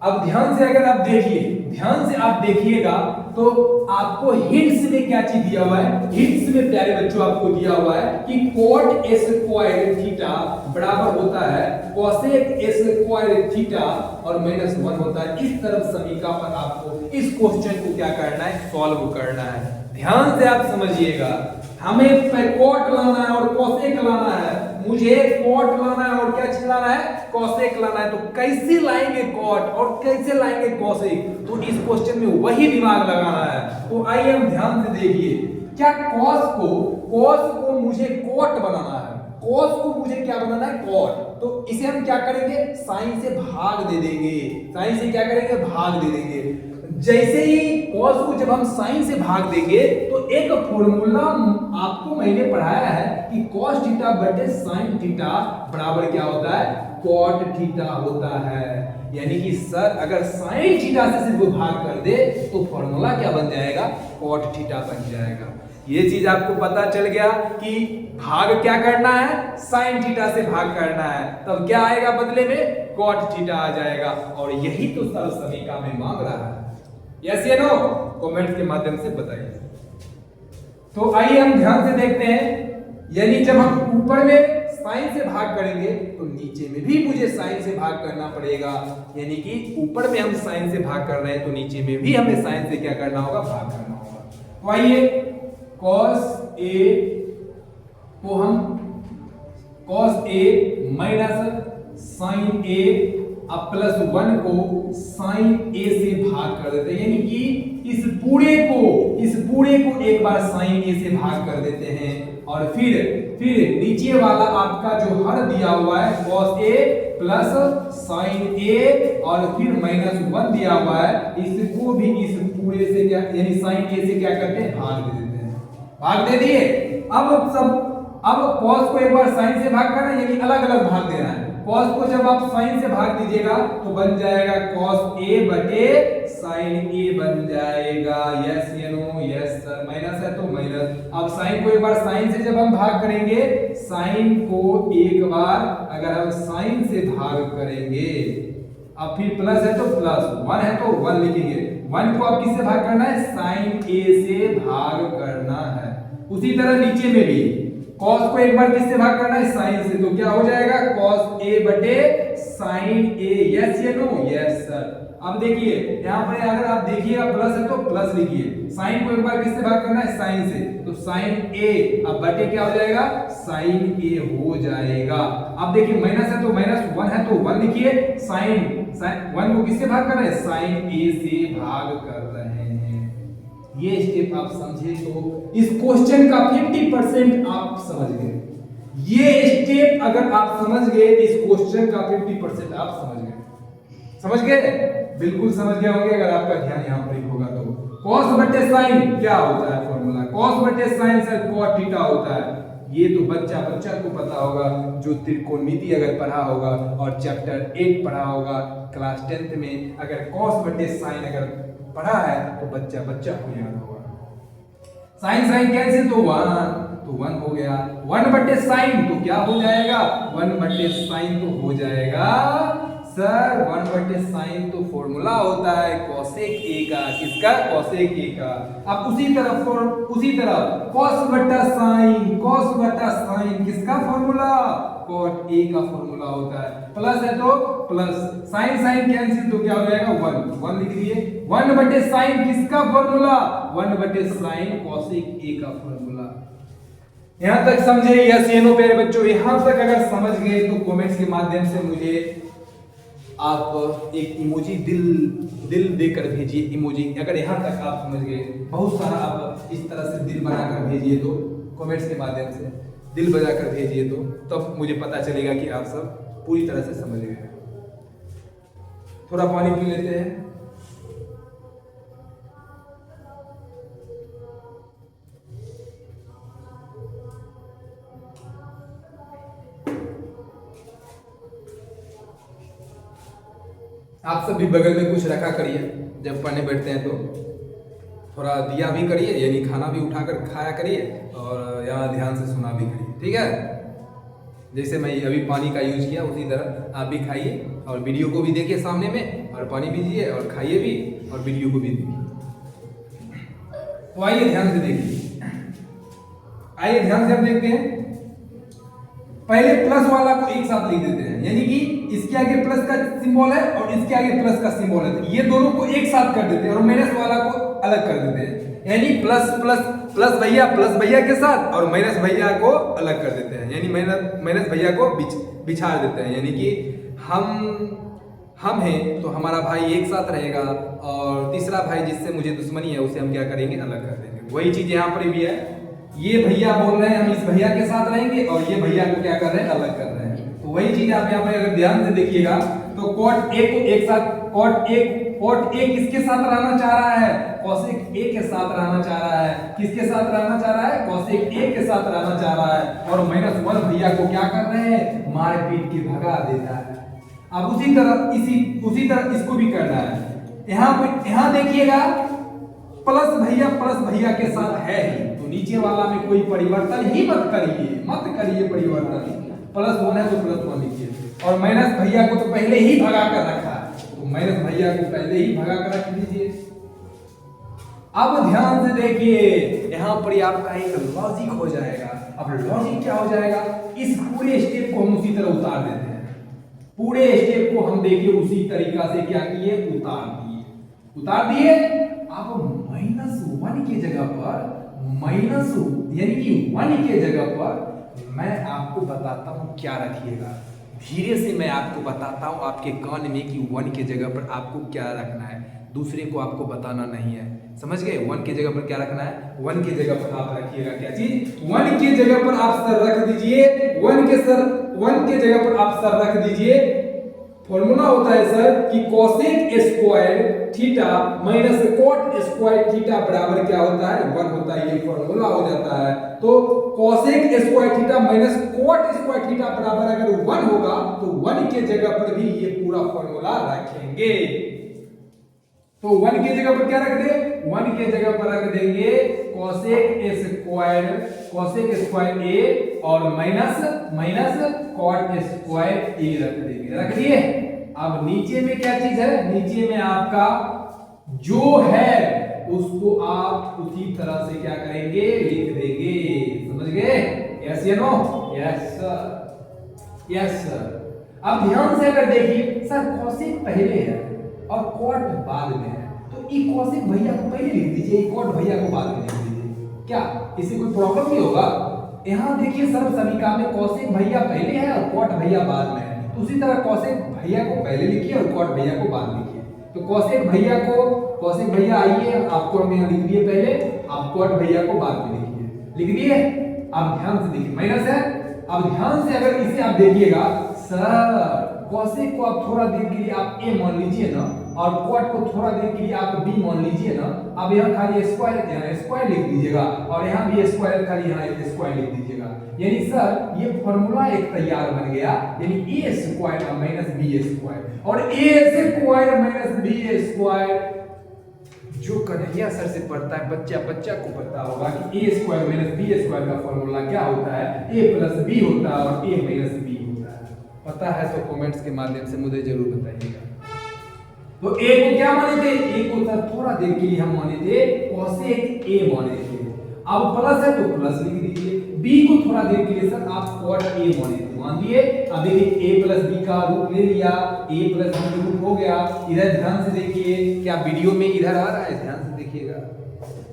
अब ध्यान से अगर आप देखिए, ध्यान से आप देखिएगा तो आपको हिंट्स में क्या चीज दिया हुआ है, हिंट्स में प्यारे बच्चों आपको दिया हुआ है कि cot स्क्वायर थीटा बराबर होता है cosec स्क्वायर थीटा और माइनस 1 होता है। इस तरफ समीकरण पर आपको इस क्वेश्चन को क्या करना है, सॉल्व करना है। ध्यान से आप समझिएगा, हमें cot लाना है और cosec लाना है, मुझे cot लाना है और क्या चीज लाना है, cosec लाना है। तो कैसे लाएंगे cot और कैसे लाएंगे cosec, तो इस क्वेश्चन में वही दिमाग लगाना है। तो आइए हम ध्यान से देखिए, क्या cos को मुझे cot बनाना है, cos को मुझे क्या बनाना है, cot। तो इसे हम क्या करेंगे, sin से भाग दे देंगे, sin से क्या करेंगे, भाग दे देंगे। जैसे ही cos को जब हम sin से भाग देंगे तो एक फॉर्मूला आपको मैंने पढ़ाया है कि cos थीटा बटे sin थीटा बराबर क्या होता है, cot थीटा होता है। यानी कि सर अगर sin थीटा से सिर्फ भाग कर दे तो फॉर्मूला क्या बन जाएगा, cot थीटा बन जाएगा। ये चीज आपको पता चल गया कि भाग क्या करना है, sin थीटा से भाग करना है, तब क्या आएगा बदले में, cot थीटा आ जाएगा। और यही तो सरल समीकरण में मांग रहा है। यस या नो, कमेंट के माध्यम से बताइए। तो आइए हम ध्यान से देखते हैं, यानी जब हम ऊपर में sin से भाग करेंगे तो नीचे में भी मुझे sin से भाग करना पड़ेगा। यानी कि ऊपर में हम sin से भाग कर रहे हैं तो नीचे में भी हमें sin से क्या करना होगा, भाग करना होगा। तो आइए cos A को हम cos A minus sin A अब प्लस 1 को sin A से भाग कर देते हैं। यानी कि इस पूरे को एक बार sin A से भाग कर देते हैं, और फिर नीचे वाला आपका जो हर दिया हुआ है cos A plus sin A और फिर माइनस 1 दिया हुआ है, इसको भी इस पूरे से क्या, यानी sin A से क्या करते हैं, भाग दे देते हैं। भाग दे दिए। अब cos को एक बार sin से भाग करना, यानी अलग अलग भाग देना है। cos को जब आप sin से भाग दीजिएगा तो बन जाएगा cos a बटे sin a बन जाएगा। यस या नो? Yes sir. माइनस है तो माइनस। अब sin को एक बार sin से जब हम भाग करेंगे, sin को एक बार अगर हम sin से भाग करेंगे, अब फिर प्लस है तो प्लस, 1 है तो 1 लिखेंगे। 1 को अब किससे भाग करना है? sin a से भाग करना है। उसी तरह नीचे में भी cos को एक बार किससे भाग करना है? sin से। तो क्या हो जाएगा? cos a बटे sin a। यस या नो? Yes sir. अब देखिए यहाँ पर अगर आप देखिएगा प्लस है तो प्लस लिखिए। sin को एक बार किससे भाग करना है? sin से। तो sin a अब बटे क्या हो जाएगा? sin a हो जाएगा। अब देखिए माइनस है तो माइनस, 1 है तो 1 लिखिए। sin 1 को किससे भाग कर रहे हैं? sin a से भाग कर रहे हैं। ये स्टेप आप समझे तो इस क्वेश्चन का 50% आप समझ गए। ये स्टेप अगर आप समझ गए इस क्वेश्चन का 50% आप समझ गए। समझ गए? बिल्कुल समझ गए होंगे अगर आपका ध्यान यहां पर होगा तो। cos बटे sin क्या होता है फॉर्मूला? cos बटे sin सर cot थीटा होता है। ये तो बच्चा को पता होगा जो त्रिकोणमिति अगर पढ़ा होगा और चैप्टर 8 पढ़ा होगा क्लास 10th में। अगर cos बटे sin अगर पढ़ा है तो बच्चा को याद होगा। sin कैंसिल तो 1 हो गया। 1 बटे sin तो क्या हो जाएगा? 1 बटे sin तो हो जाएगा सर 1 बटे sin तो फॉर्मूला होता है cosec a का। किसका? cosec a का। अब उसी तरह cos बटा sin किसका फॉर्मूला? cot a का फॉर्मूला होता है। प्लस है तो प्लस, sin कैंसिल तो क्या हो जाएगा? 1 लिख दिए। 1 बटे sin किसका फॉर्मूला? 1 बटे sin cosec a का फॉर्मूला। यहां तक समझे? यस या नो प्यारे बच्चों? यहां तक अगर समझ गए तो कमेंट्स के माध्यम से मुझे आप एक इमोजी दिल देकर भेजिए। इमोजी अगर यहां तक आप समझ गए, बहुत सारा आप इस तरह से दिल बनाकर भेजिए तो कमेंट्स के माध्यम से दिल बनाकर भेजिए तो तब मुझे पता चलेगा कि आप सब पूरी तरह से समझ गए। थोड़ा पानी पी लेते हैं। आप सब भी बगल में कुछ रखा करिए जब पढ़ने बैठते हैं तो थोड़ा दिया भी करिए, यानी खाना भी उठाकर खाया करिए और यहाँ ध्यान से सुना भी करिए। ठीक है? जैसे मैं अभी पानी का यूज किया उसी तरह आप भी खाइए और वीडियो को भी देखिए सामने में और पानी पीजिए और खाइए भी और वीडियो को भी देखिए। तो आइए ध्यान से देखिए, आइए ध्यान से हम देखते हैं। पहले प्लस वाला को एक साथ लिख देते हैं, यानी कि इसके आगे प्लस का सिंबल है और इसके आगे प्लस का सिंबल है, तो ये दोनों को एक साथ कर देते हैं और माइनस वाला को अलग कर देते हैं। यानी प्लस भैया के साथ और माइनस भैया को अलग कर देते हैं, यानी माइनस भैया को बिछाड़ देते हैं। यानी कि हम हैं तो हमारा भाई एक साथ रहेगा और तीसरा भाई जिससे मुझे दुश्मनी है उसे हम क्या करेंगे? अलग कर देंगे। वही चीज यहाँ पर भी है। ये भैया बोल रहे हैं हम इस भैया के साथ रहेंगे और ये भैया को क्या कर रहे हैं? अलग कर रहे हैं। तो वही चीज आप यहाँ पर अगर ध्यान से देखिएगा तो cot a को एक साथ cot a किसके साथ रहना चाह रहा है? cosec a के साथ रहना चाह रहा है। किसके साथ रहना चाह रहा है? cosec a के साथ रहना चाह रहा है। और -1 भैया को क्या कर रहे हैं? मार पीट के भगा देता है। अब उसी तरह इसको भी करना है। यहाँ देखिएगा प्लस भैया के साथ है ही, तो नीचे वाला में कोई परिवर्तन ही मत करिए परिवर्तन। +1 है तो +1 लिखिए और माइनस भैया को तो पहले ही भगा कर रखा है, तो माइनस भैया को पहले ही भगा कर रख दीजिए। अब ध्यान से देखिए, यहाँ पर आपका एक लॉजिक हो जाएगा। अब लॉजिक क्या हो जाएगा? इस पूरे स्टेप को हम उसी तरह उतार देते हैं। पूरे स्टेप को हम देखिए उसी तरीका से क्या किए? उतार दिए। अब -1 की जगह पर यानी कि 1 के जगह पर मैं आपको बताता हूं क्या रखिएगा। धीरे से मैं आपको बताता हूं आपके कान में कि 1 के जगह पर आपको क्या रखना है, दूसरे को आपको बताना नहीं है। समझ गए? 1 के जगह पर क्या रखना है? 1 के जगह पर आप रखिएगा क्या चीज? 1 के जगह पर आप सर रख दीजिए। 1 के जगह पर आप सर रख दीजिए फॉर्मूला होता है सर कि cosec square theta minus cot square theta बराबर क्या होता है 1 होता है। ये फॉर्मूला हो जाता है। तो cosec square theta minus cot square theta बराबर अगर 1 होगा तो 1 के जगह पर भी ये पूरा फॉर्मूला रखेंगे। तो 1 की जगह पर क्या रख दे 1 की जगह पर रख देंगे कोसेक स्क्वायर ए और माइनस कॉट स्क्वायर ए रख देंगे। रख दिए। अब नीचे में क्या चीज है नीचे में आपका जो है उसको आप उसी तरह से क्या करेंगे लिख देंगे। समझ गए? यस या no? Yes sir, yes sir. अब ध्यान से अगर देखिए सर कोसेक पहले है और कॉट बाद में है तो ई कोसेक भैया को पहले लिख दीजिए कॉट भैया को बाद में लिख दीजिए। क्या इससे कोई प्रॉब्लम नहीं होगा? यहाँ देखिए सर्व समीकरण में कोसेक भैया पहले है और कॉट भैया बाद में है तो उसी तरह कोसेक भैया को पहले लिखिए और कॉट भैया को बाद लिखिए। तो कोसेक भैया आइए आपको हमने लिख दिए पहले, आप कॉट भैया को बाद में लिखिए। लिख दिए। अब ध्यान से देखिए माइनस है। अब ध्यान से अगर इसे आप देखिएगा सर कोसेक को आप थोड़ा देर के लिए आप a मान लीजिए ना और कॉट को थोड़ा देर के लिए आप b मान लीजिए ना। अब यहाँ खाली स्क्वायर लिख दीजिएगा और यहाँ भी स्क्वायर खाली यहाँ स्क्वायर लिख दीजिएगा। यानी सर ये फॉर्मूला एक तैयार बन गया यानी a square minus b square और a square minus b square जो कन्हैया सर से पढ़ता है बच्चा को पता होगा कि a square minus b square का फॉर्मूला क्या होता है a प्लस b होता है और a माइनस b होता है। पता है तो कमेंट्स के माध्यम से मुझे जरूर बताइएगा। तो a को क्या माने थे a को सर थोड़ा देर के लिए हम माने थे कोसेक a माने थे। अब प्लस है तो प्लस लिख दीजिए। b को थोड़ा देर के लिए सर आप कॉट a माने थे मान दिए। अब देखिए a प्लस b का रूप ले लिया a प्लस b रूप हो गया। इधर ध्यान से देखिए क्या वीडियो में इधर आ रहा है? ध्यान से देखिएगा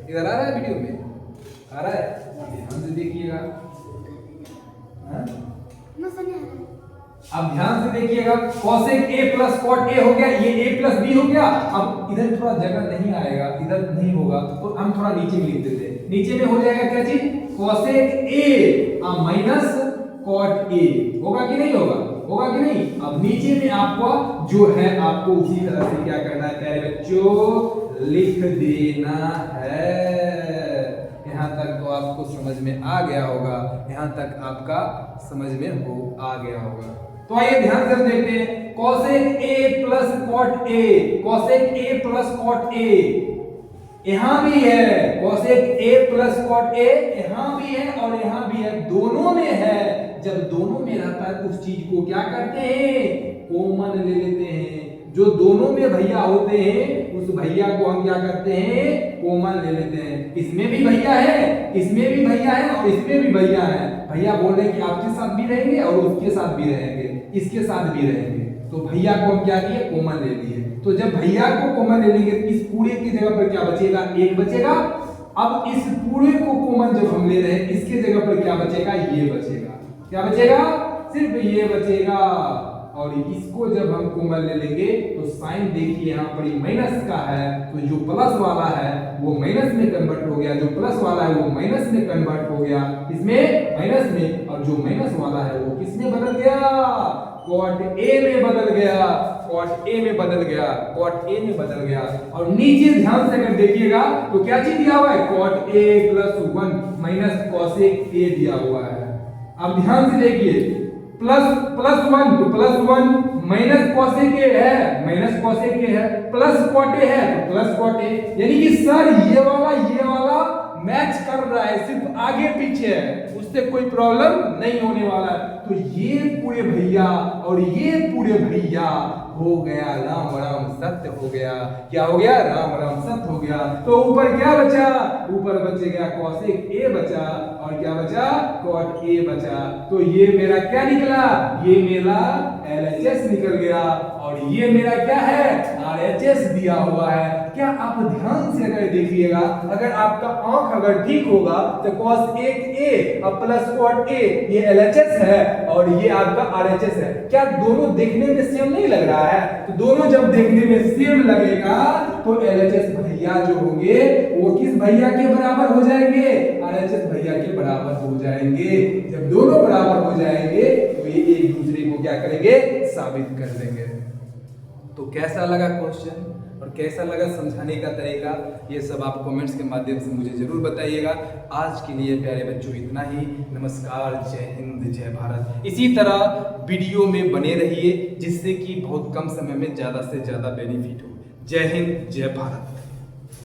इधर आ रहा है वीडियो में आ रहा है ध्यान से देखिएगा। अब ध्यान से देखिएगा cosec a plus cot a हो गया ये a प्लस b हो गया। अब इधर थोड़ा जगह नहीं आएगा इधर नहीं होगा तो हम थोड़ा नीचे में लिख देते हैं। नीचे में हो जाएगा क्या चीज cosec a minus cot a होगा कि नहीं होगा? होगा कि नहीं? अब नीचे में आपको जो है आपको उसी तरह से क्या करना है प्यारे बच्चों लिख देना है। यहाँ तक तो आपको समझ में आ गया होगा। यहाँ तक आपका समझ में आ गया होगा। तो आइए ध्यान से देखते हैं cosec a plus cot a cosec a plus cot a यहां भी है cosec a plus cot a यहां भी है और यहां भी है दोनों में है। जब दोनों में रहता है उस चीज को क्या करते हैं कॉमन ले लेते हैं। जो दोनों में भैया होते हैं उस भैया को हम क्या करते हैं कॉमन ले लेते हैं। इसमें भी भैया है इसमें भी भैया है और इसमें भी भैया है। भैया बोल रहे हैं कि आपके साथ भी रहेंगे और उसके साथ भी रहेंगे इसके साथ भी रहेंगे। तो भैया को हम क्या किए कॉमन ले लिए। तो जब भैया को कॉमन ले लेंगे इस पूरे की जगह पर क्या बचेगा एक बचेगा। अब इस पूरे को कॉमन जब हम ले रहे हैं इसके जगह पर क्या बचेगा ये बचेगा। क्या बचेगा? सिर्फ ये बचेगा। और इसको जब हम कॉमन ले लेंगे तो साइन देखिए यहाँ पर माइनस का है तो जो प्लस वाला है वो माइनस में कन्वर्ट हो गया। जो प्लस वाला है वो माइनस में कन्वर्ट हो गया इसमें माइनस में और जो माइनस वाला है वो किस में बदल गया कॉट a में बदल गया। कॉट a में बदल गया कॉट a में बदल गया। और नीचे ध्यान से अगर देखिएगा तो क्या चीज दिया हुआ है cot a plus 1 minus cosec a दिया हुआ है। अब ध्यान से देखिए प्लस 1 तो प्लस 1 माइनस कोसेक a है माइनस कोसेक a है प्लस कॉट a है तो प्लस कॉट a। यानी कि सर ये वाला मैच कर रहा है सिर्फ आगे पीछे है उससे कोई प्रॉब्लम नहीं होने वाला है। तो ये पूरे भैया और ये पूरे भैया हो गया राम राम सत्य हो गया। क्या हो गया राम राम सत्य हो गया। तो ऊपर क्या बचा ऊपर बचेगा कोसेक a बचा और क्या बचा कॉट a बचा। तो ये मेरा क्या निकला ये मेरा LHS निकल गया और ये मेरा क्या है RHS दिया हुआ है। क्या आप ध्यान से अगर देखिएगा अगर आपका आंख अगर ठीक होगा तो कोसेक a और प्लस कॉट a ये LHS है और ये आपका RHS है। क्या दोनों देखने में सेम नहीं लग रहा है? तो दोनों जब देखने में सेम लगेगा तो LHS भैया जो होंगे वो किस भैया के बराबर हो जाएंगे RHS भैया के बराबर हो जाएंगे। जब दोनों बराबर हो जाएंगे तो ये एक दूसरे को क्या करेंगे साबित कर देंगे। तो कैसा लगा क्वेश्चन और कैसा लगा समझाने का तरीका, ये सब आप कमेंट्स के माध्यम से मुझे ज़रूर बताइएगा। आज के लिए प्यारे बच्चों इतना ही। नमस्कार, जय हिंद, जय भारत। इसी तरह वीडियो में बने रहिए जिससे कि बहुत कम समय में ज़्यादा से ज़्यादा बेनिफिट हो। जय हिंद, जय भारत।